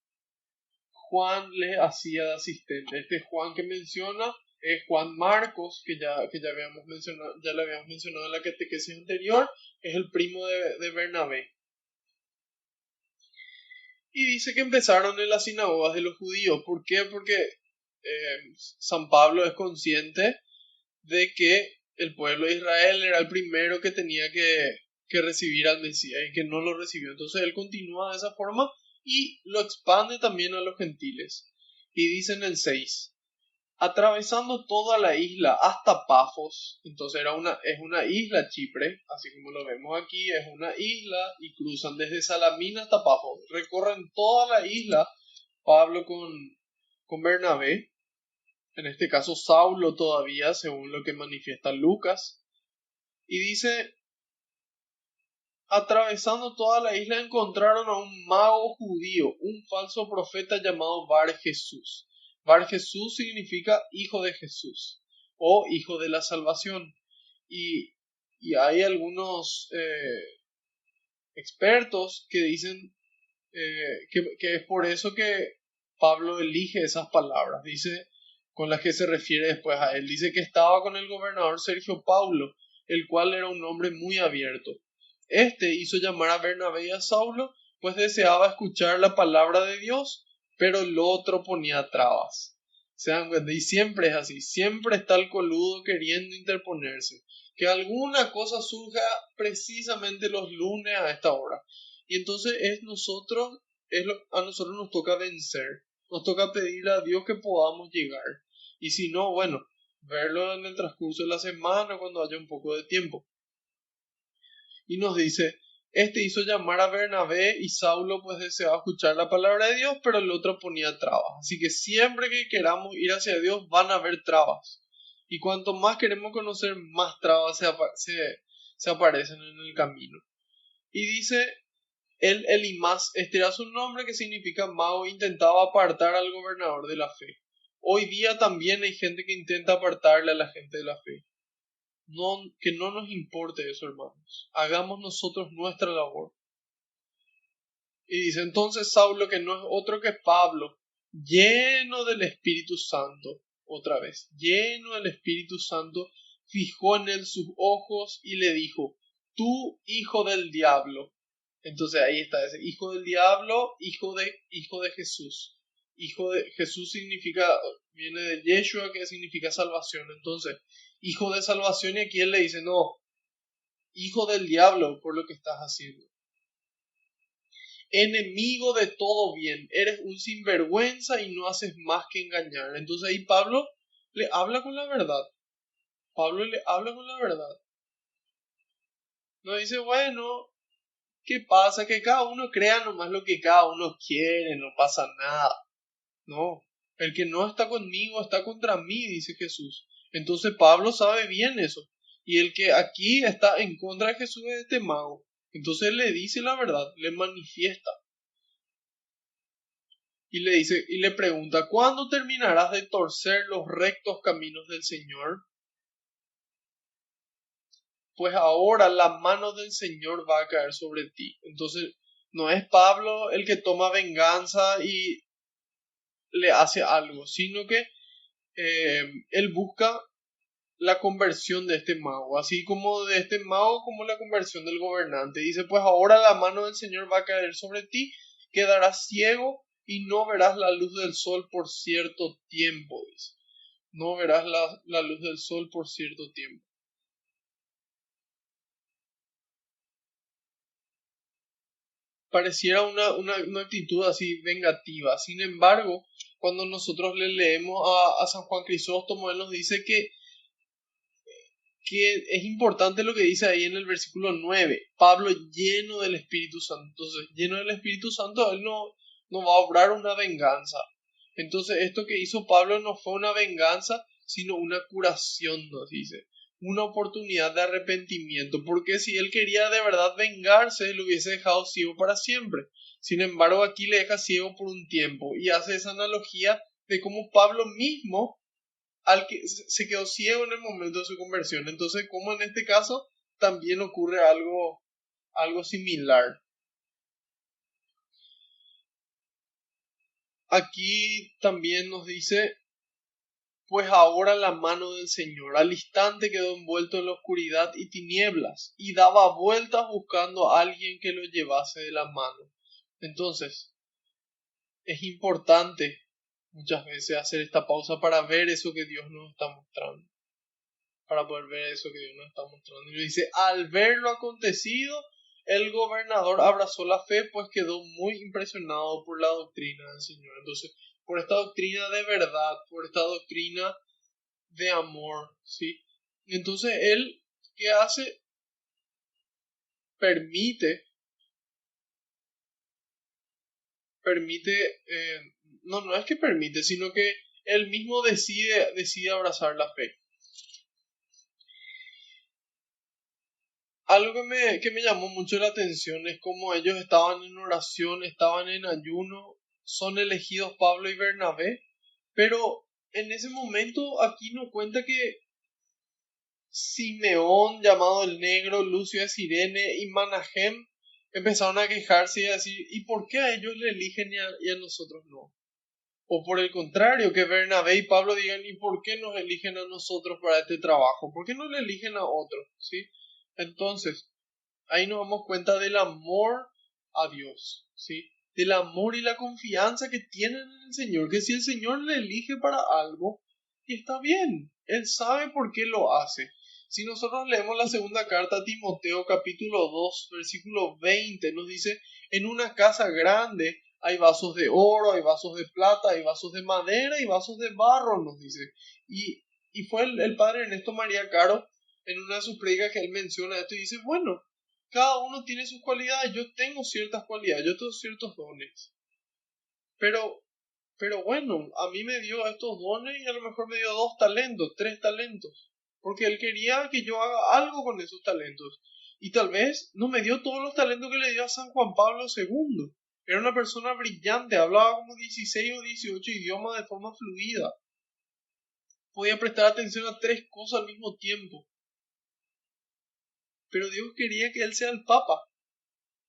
Juan les hacía de asistente. Este Juan que menciona es Juan Marcos, que ya le habíamos mencionado en la catequesis anterior, es el primo de Bernabé. Y dice que empezaron en las sinagogas de los judíos. ¿Por qué? Porque San Pablo es consciente de que el pueblo de Israel era el primero que tenía que recibir al Mesías y que no lo recibió. Entonces él continúa de esa forma y lo expande también a los gentiles. Y dice en el 6, atravesando toda la isla hasta Pafos, entonces es una isla Chipre, así como lo vemos aquí, es una isla, y cruzan desde Salamina hasta Pafos, recorren toda la isla Pablo con Bernabé, en este caso Saulo todavía, según lo que manifiesta Lucas, y dice, atravesando toda la isla encontraron a un mago judío, un falso profeta llamado Bar Jesús. Bar Jesús significa hijo de Jesús o hijo de la salvación. Y hay algunos expertos que dicen que es por eso que Pablo elige esas palabras, dice, con las que se refiere después a él. Dice que estaba con el gobernador Sergio Paulo, el cual era un hombre muy abierto. Este hizo llamar a Bernabé y a Saulo, pues deseaba escuchar la palabra de Dios, pero el otro ponía trabas. ¿Se dan cuenta? Y siempre es así, siempre está el coludo queriendo interponerse. Que alguna cosa surja precisamente los lunes a esta hora. Y entonces a nosotros nos toca vencer, nos toca pedirle a Dios que podamos llegar. Y si no, bueno, verlo en el transcurso de la semana cuando haya un poco de tiempo. Y nos dice, este hizo llamar a Bernabé y Saulo pues deseaba escuchar la palabra de Dios, pero el otro ponía trabas. Así que siempre que queramos ir hacia Dios van a haber trabas. Y cuanto más queremos conocer, más trabas se aparecen en el camino. Y dice, el Elimas, este era su nombre, que significa mago, intentaba apartar al gobernador de la fe. Hoy día también hay gente que intenta apartarle a la gente de la fe. No, que no nos importe eso, hermanos. Hagamos nosotros nuestra labor. Y dice entonces Saulo, que no es otro que Pablo, lleno del Espíritu Santo, otra vez, lleno del Espíritu Santo, fijó en él sus ojos y le dijo, tú hijo del diablo. Entonces ahí está ese hijo del diablo, hijo de Jesús. Hijo de Jesús significa, viene de Yeshua, que significa salvación. Entonces, hijo de salvación, y aquí él le dice, no, hijo del diablo por lo que estás haciendo. Enemigo de todo bien, eres un sinvergüenza y no haces más que engañar. Entonces ahí Pablo le habla con la verdad. Pablo le habla con la verdad. No dice, bueno, ¿qué pasa? Que cada uno crea nomás lo que cada uno quiere, no pasa nada. No, el que no está conmigo está contra mí, dice Jesús. Entonces Pablo sabe bien eso. Y el que aquí está en contra de Jesús es este mago. Entonces le dice la verdad, le manifiesta. Y le dice, y le pregunta, ¿cuándo terminarás de torcer los rectos caminos del Señor? Pues ahora la mano del Señor va a caer sobre ti. Entonces, no es Pablo el que toma venganza y le hace algo, sino que él busca la conversión de este mago, así como de este mago como la conversión del gobernante. Dice, pues ahora la mano del Señor va a caer sobre ti, quedarás ciego y no verás la luz del sol por cierto tiempo, dice. No verás la luz del sol por cierto tiempo. Pareciera una actitud así vengativa. Sin embargo, cuando nosotros le leemos a San Juan Crisóstomo, él nos dice que es importante lo que dice ahí en el versículo 9. Pablo lleno del Espíritu Santo. Entonces, lleno del Espíritu Santo, él no va a obrar una venganza. Entonces, esto que hizo Pablo no fue una venganza, sino una curación, nos dice. Una oportunidad de arrepentimiento. Porque si él quería de verdad vengarse, lo hubiese dejado ciego para siempre. Sin embargo, aquí le deja ciego por un tiempo. Y hace esa analogía de cómo Pablo mismo al que se quedó ciego en el momento de su conversión. Entonces, como en este caso, también ocurre algo similar. Aquí también nos dice, pues ahora la mano del Señor al instante quedó envuelto en la oscuridad y tinieblas, y daba vueltas buscando a alguien que lo llevase de la mano. Entonces, es importante muchas veces hacer esta pausa para ver eso que Dios nos está mostrando. Para poder ver eso que Dios nos está mostrando. Y nos dice, al ver lo acontecido, el gobernador abrazó la fe, pues quedó muy impresionado por la doctrina del Señor. Entonces, por esta doctrina de verdad, por esta doctrina de amor, ¿sí? Entonces, él, ¿qué hace? Permite, no es que permite, sino que él mismo decide abrazar la fe. Algo que me llamó mucho la atención es cómo ellos estaban en oración, estaban en ayuno, son elegidos Pablo y Bernabé, pero en ese momento aquí nos cuenta que Simeón, llamado el Negro, Lucio de Cirene y Manahem empezaron a quejarse y a decir, ¿y por qué a ellos le eligen y a nosotros no? O por el contrario, que Bernabé y Pablo digan, ¿y por qué nos eligen a nosotros para este trabajo? ¿Por qué no le eligen a otros? ¿Sí? Entonces, ahí nos damos cuenta del amor a Dios, ¿sí? Del amor y la confianza que tienen en el Señor, que si el Señor le elige para algo, está bien, Él sabe por qué lo hace. Si nosotros leemos la segunda carta a Timoteo capítulo 2 versículo 20, nos dice, en una casa grande hay vasos de oro, hay vasos de plata, hay vasos de madera y vasos de barro, nos dice. Y fue el padre Ernesto María Caro en una de sus predicas que él menciona esto y dice, bueno, cada uno tiene sus cualidades, yo tengo ciertas cualidades, yo tengo ciertos dones, pero, pero bueno, a mí me dio estos dones y a lo mejor me dio 2 talentos, 3 talentos, porque él quería que yo haga algo con esos talentos, y tal vez no me dio todos los talentos que le dio a San Juan Pablo II. Era una persona brillante, hablaba como 16 o 18 idiomas de forma fluida, podía prestar atención a 3 cosas al mismo tiempo. pero Dios quería que él sea el papa.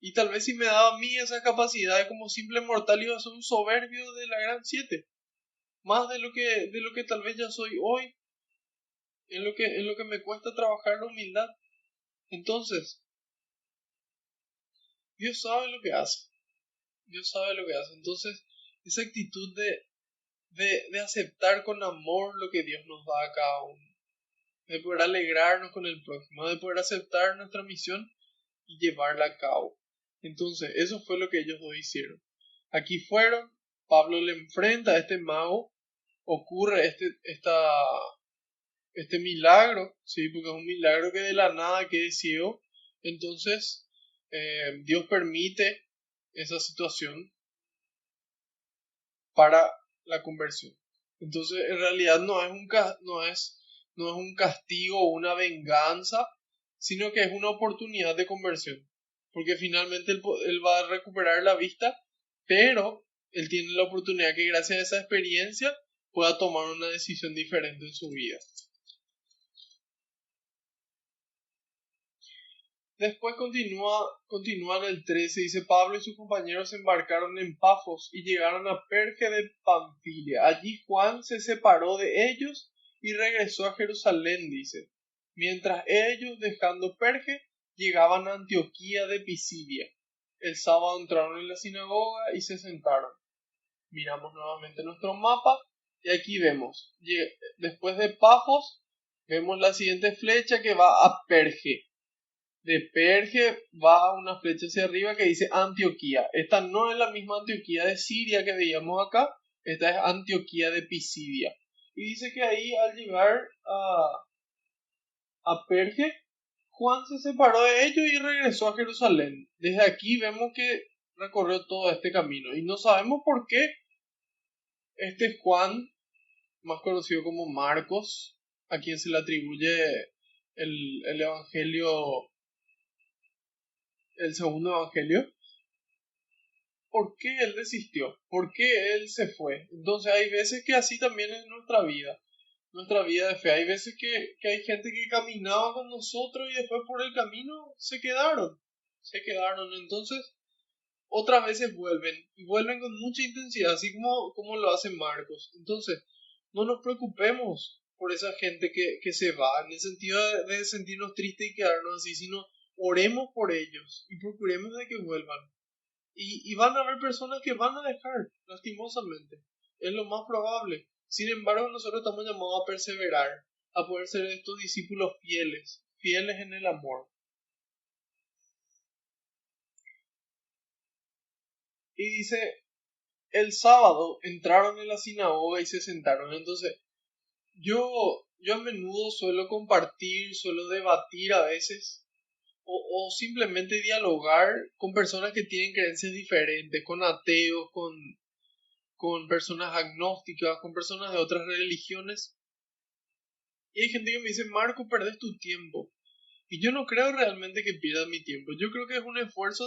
Y tal vez si me daba a mí esa capacidad de como simple mortal iba a ser un soberbio de la gran siete, más de lo que tal vez ya soy hoy, en lo que me cuesta trabajar la humildad. Entonces, Dios sabe lo que hace. Dios sabe lo que hace. Entonces, esa actitud de aceptar con amor lo que Dios nos da a cada uno, de poder alegrarnos con el prójimo, de poder aceptar nuestra misión y llevarla a cabo. Entonces, eso fue lo que ellos dos hicieron. Aquí fueron, Pablo le enfrenta a este mago, ocurre este milagro, ¿sí? Porque es un milagro que de la nada quede ciego. Entonces, Dios permite esa situación para la conversión. Entonces, en realidad no es un castigo o una venganza, sino que es una oportunidad de conversión. Porque finalmente él va a recuperar la vista, pero él tiene la oportunidad que gracias a esa experiencia pueda tomar una decisión diferente en su vida. Después continúa en el 13, dice Pablo y sus compañeros se embarcaron en Pafos y llegaron a Perge de Panfilia. Allí Juan se separó de ellos y regresó a Jerusalén, dice. Mientras ellos, dejando Perge, llegaban a Antioquía de Pisidia. El sábado entraron en la sinagoga y se sentaron. Miramos nuevamente nuestro mapa y aquí vemos, después de Pafos, vemos la siguiente flecha que va a Perge. De Perge va una flecha hacia arriba que dice Antioquía. Esta no es la misma Antioquía de Siria que veíamos acá, esta es Antioquía de Pisidia. Y dice que ahí al llegar a Perge, Juan se separó de ellos y regresó a Jerusalén. Desde aquí vemos que recorrió todo este camino y no sabemos por qué este Juan, más conocido como Marcos, a quien se le atribuye el evangelio, el segundo evangelio, ¿por qué él desistió? ¿Por qué él se fue? Entonces hay veces que así también es nuestra vida de fe. Hay veces que hay gente que caminaba con nosotros y después por el camino se quedaron. Entonces otras veces vuelven y vuelven con mucha intensidad, así como lo hace Marcos. Entonces no nos preocupemos por esa gente que se va, en el sentido de sentirnos tristes y quedarnos así, sino oremos por ellos y procuremos de que vuelvan. Y van a haber personas que van a dejar, lastimosamente. Es lo más probable. Sin embargo, nosotros estamos llamados a perseverar, a poder ser estos discípulos fieles, fieles en el amor. Y dice, el sábado entraron en la sinagoga y se sentaron. Entonces, yo a menudo suelo compartir, suelo debatir a veces, o simplemente dialogar con personas que tienen creencias diferentes, con ateos, con personas agnósticas, con personas de otras religiones. Y hay gente que me dice, Marco, perdés tu tiempo. Y yo no creo realmente que pierda mi tiempo. Yo creo que es un esfuerzo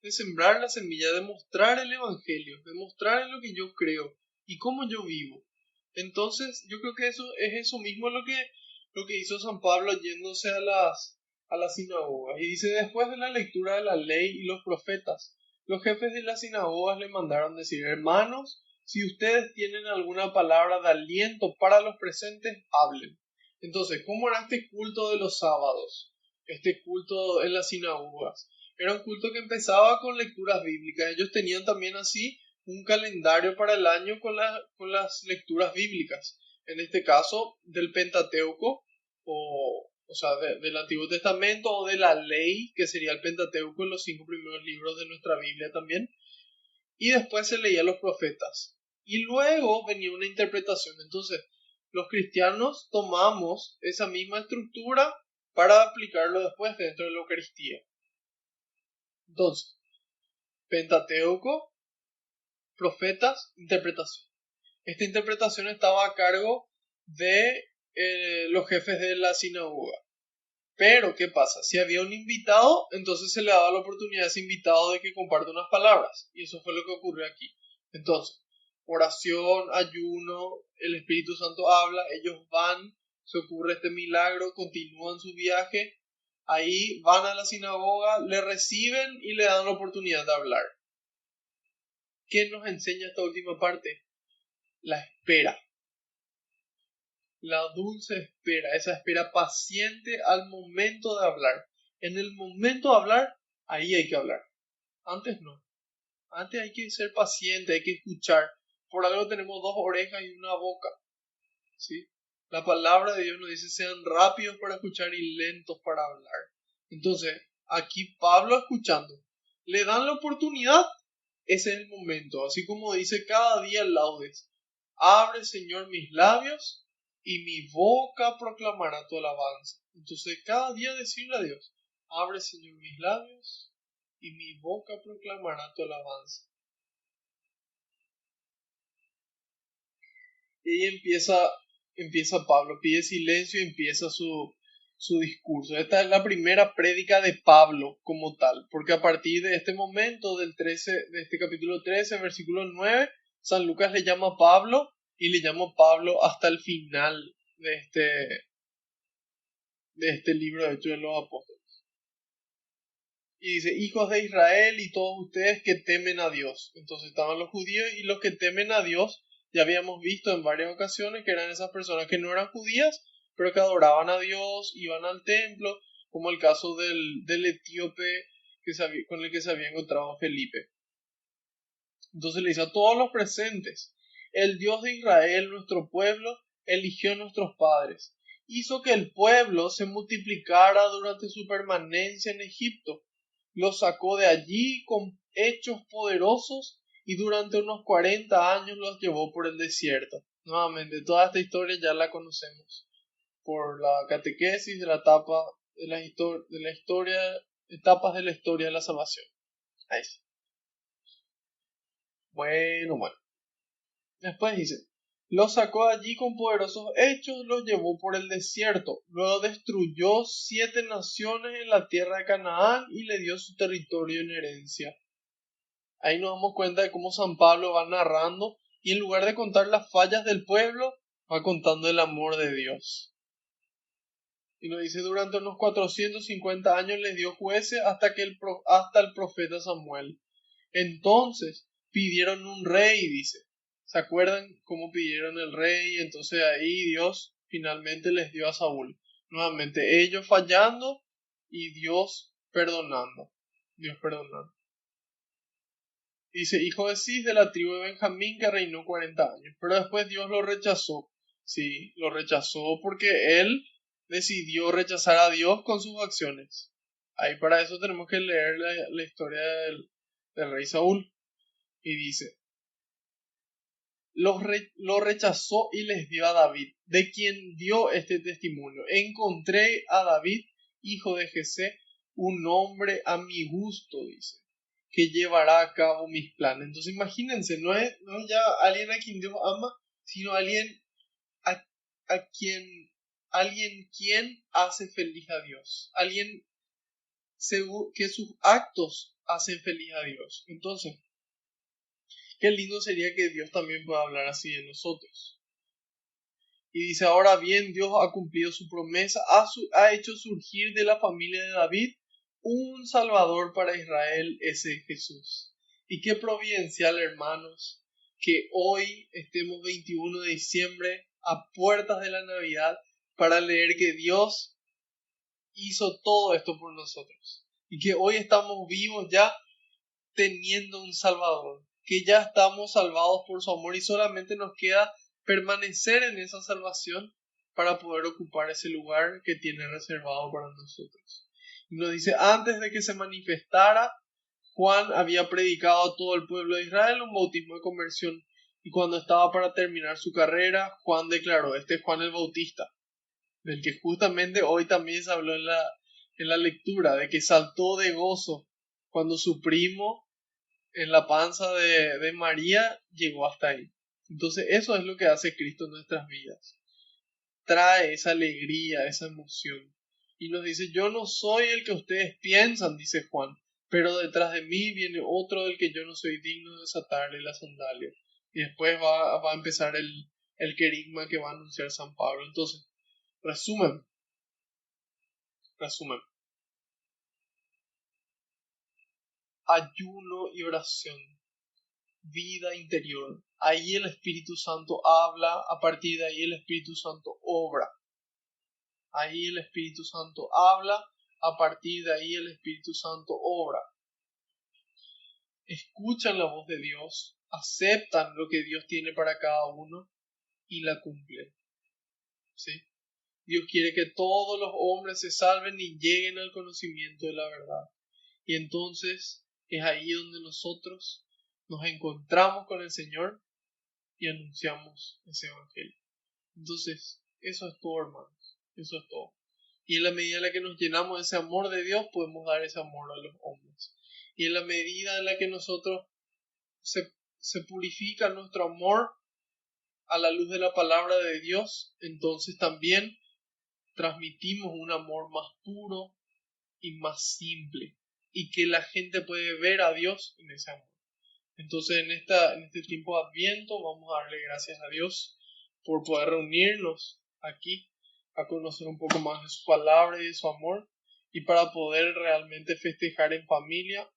de sembrar la semilla, de mostrar el Evangelio, de mostrar en lo que yo creo y cómo yo vivo. Entonces, yo creo que eso es eso mismo lo que hizo San Pablo yéndose a las sinagogas. Y dice, después de la lectura de la ley y los profetas, los jefes de las sinagogas le mandaron decir, hermanos, si ustedes tienen alguna palabra de aliento para los presentes, hablen. Entonces, ¿cómo era este culto de los sábados? Este culto en las sinagogas. Era un culto que empezaba con lecturas bíblicas. Ellos tenían también así un calendario para el año con las lecturas bíblicas. En este caso, del Pentateuco, o sea, del Antiguo Testamento o de la ley, que sería el Pentateuco, los 5 primeros libros de nuestra Biblia también. Y después se leía los profetas. Y luego venía una interpretación. Entonces, los cristianos tomamos esa misma estructura para aplicarlo después dentro de la Eucaristía. Entonces, Pentateuco, profetas, interpretación. Esta interpretación estaba a cargo de los jefes de la sinagoga. Pero, ¿qué pasa? Si había un invitado, entonces se le daba la oportunidad a ese invitado de que comparta unas palabras. Y eso fue lo que ocurrió aquí. Entonces, oración, ayuno, el Espíritu Santo habla, ellos van, se ocurre este milagro, continúan su viaje, Ahí van a la sinagoga, le reciben y le dan la oportunidad de hablar. ¿Qué nos enseña esta última parte? La espera. La dulce espera, esa espera paciente al momento de hablar. En el momento de hablar, ahí hay que hablar. Antes no. Antes hay que ser paciente, hay que escuchar. Por algo tenemos dos orejas y una boca. ¿Sí? La palabra de Dios nos dice sean rápidos para escuchar y lentos para hablar. Entonces, aquí Pablo escuchando, le dan la oportunidad, ese es el momento. Así como dice cada día laudes, abre Señor mis labios y mi boca proclamará tu alabanza. Entonces, cada día decirle a Dios, abre Señor mis labios y mi boca proclamará tu alabanza. Y ahí empieza Pablo, pide silencio y empieza su discurso. Esta es la primera prédica de Pablo como tal, porque a partir de este momento, de este capítulo 13, versículo 9, San Lucas le llama a Pablo y le llama a Pablo hasta el final de este libro de Hechos de los Apóstoles. Y dice, hijos de Israel y todos ustedes que temen a Dios. Entonces estaban los judíos y los que temen a Dios. Ya habíamos visto en varias ocasiones que eran esas personas que no eran judías, pero que adoraban a Dios, iban al templo, como el caso del etíope con el que se había encontrado Felipe. Entonces le dice a todos los presentes, el Dios de Israel, nuestro pueblo, eligió a nuestros padres, hizo que el pueblo se multiplicara durante su permanencia en Egipto, los sacó de allí con hechos poderosos y durante unos 40 años los llevó por el desierto. Nuevamente, toda esta historia ya la conocemos por la catequesis de la etapa de la historia, etapas de la historia de la salvación. Ahí sí. Bueno. Después dice, los sacó de allí con poderosos hechos, los llevó por el desierto, luego destruyó 7 naciones en la tierra de Canaán y le dio su territorio en herencia. Ahí nos damos cuenta de cómo San Pablo va narrando y en lugar de contar las fallas del pueblo, va contando el amor de Dios. Y nos dice, durante unos 450 años les dio jueces hasta el profeta Samuel. Entonces pidieron un rey, dice. ¿Se acuerdan cómo pidieron el rey? Entonces ahí Dios finalmente les dio a Saúl. Nuevamente ellos fallando y Dios perdonando. Dios perdonando. Dice, hijo de Cis de la tribu de Benjamín que reinó 40 años. Pero después Dios lo rechazó. Sí, lo rechazó porque él decidió rechazar a Dios con sus acciones. Ahí para eso tenemos que leer la historia del rey Saúl. Y dice, lo rechazó y les dio a David, de quien dio este testimonio. Encontré a David, hijo de Jesé, un hombre a mi gusto, dice, que llevará a cabo mis planes. Entonces imagínense, no es ya alguien a quien Dios ama, sino a, alguien quien hace feliz a Dios, alguien que sus actos hacen feliz a Dios. Entonces, qué lindo sería que Dios también pueda hablar así de nosotros. Y dice, ahora bien, Dios ha cumplido su promesa, ha hecho surgir de la familia de David un Salvador para Israel, ese es Jesús. Y qué providencial, hermanos, que hoy estemos 21 de diciembre a puertas de la Navidad para leer que Dios hizo todo esto por nosotros. Y que hoy estamos vivos ya teniendo un Salvador, que ya estamos salvados por su amor y solamente nos queda permanecer en esa salvación para poder ocupar ese lugar que tiene reservado para nosotros. Y nos dice, antes de que se manifestara, Juan había predicado a todo el pueblo de Israel un bautismo de conversión. Y cuando estaba para terminar su carrera, Juan declaró, este es Juan el Bautista, del que justamente hoy también se habló en la lectura, de que saltó de gozo cuando su primo en la panza de María llegó hasta ahí. Entonces eso es lo que hace Cristo en nuestras vidas. Trae esa alegría, esa emoción. Y nos dice, yo no soy el que ustedes piensan, dice Juan, pero detrás de mí viene otro del que yo no soy digno de desatarle la sandalia. Y después va a empezar el querigma que va a anunciar San Pablo. Entonces, resumen. ayuno y oración, vida interior. Ahí el Espíritu Santo habla, a partir de ahí el Espíritu Santo obra. Ahí el Espíritu Santo habla, a partir de ahí el Espíritu Santo obra. Escuchan la voz de Dios, aceptan lo que Dios tiene para cada uno y la cumplen. ¿Sí? Dios quiere que todos los hombres se salven y lleguen al conocimiento de la verdad. Y entonces es ahí donde nosotros nos encontramos con el Señor y anunciamos ese evangelio. Entonces, eso es todo, hermanos. Eso es todo. Y en la medida en la que nos llenamos de ese amor de Dios, podemos dar ese amor a los hombres. Y en la medida en la que nosotros se purifica nuestro amor a la luz de la palabra de Dios, entonces también transmitimos un amor más puro y más simple. Y que la gente puede ver a Dios en ese amor. Entonces en este tiempo de Adviento vamos a darle gracias a Dios por poder reunirnos aquí a conocer un poco más de su palabra y de su amor y para poder realmente festejar en familia,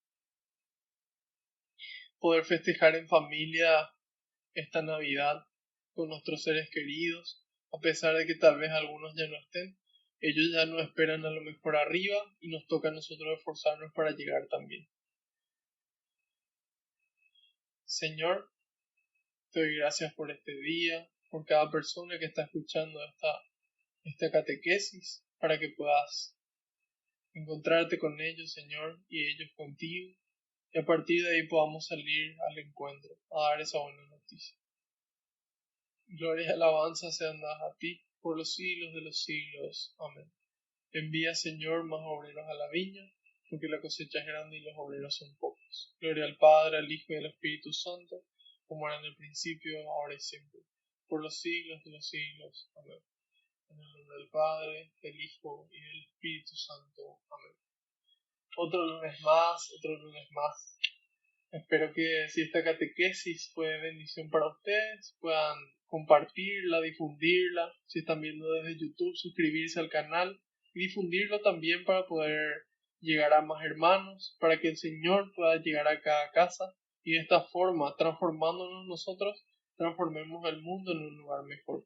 esta Navidad con nuestros seres queridos, a pesar de que tal vez algunos ya no estén. Ellos ya nos esperan a lo mejor arriba y nos toca a nosotros esforzarnos para llegar también. Señor, te doy gracias por este día, por cada persona que está escuchando esta catequesis, para que puedas encontrarte con ellos, Señor, y ellos contigo, y a partir de ahí podamos salir al encuentro, a dar esa buena noticia. Gloria y alabanza sean dadas a ti, por los siglos de los siglos. Amén. Envía, Señor, más obreros a la viña, porque la cosecha es grande y los obreros son pocos. Gloria al Padre, al Hijo y al Espíritu Santo, como era en el principio, ahora y siempre, por los siglos de los siglos. Amén. En el nombre del Padre, del Hijo y del Espíritu Santo. Amén. Otro lunes más. Espero que si esta catequesis fue de bendición para ustedes, puedan compartirla, difundirla. Si están viendo desde YouTube, suscribirse al canal y difundirlo también para poder llegar a más hermanos, para que el Señor pueda llegar a cada casa y de esta forma, transformándonos nosotros, transformemos el mundo en un lugar mejor.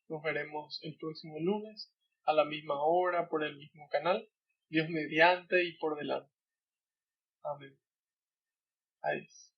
Nos veremos el próximo lunes a la misma hora por el mismo canal. Dios mediante y por delante. Amén. Adiós.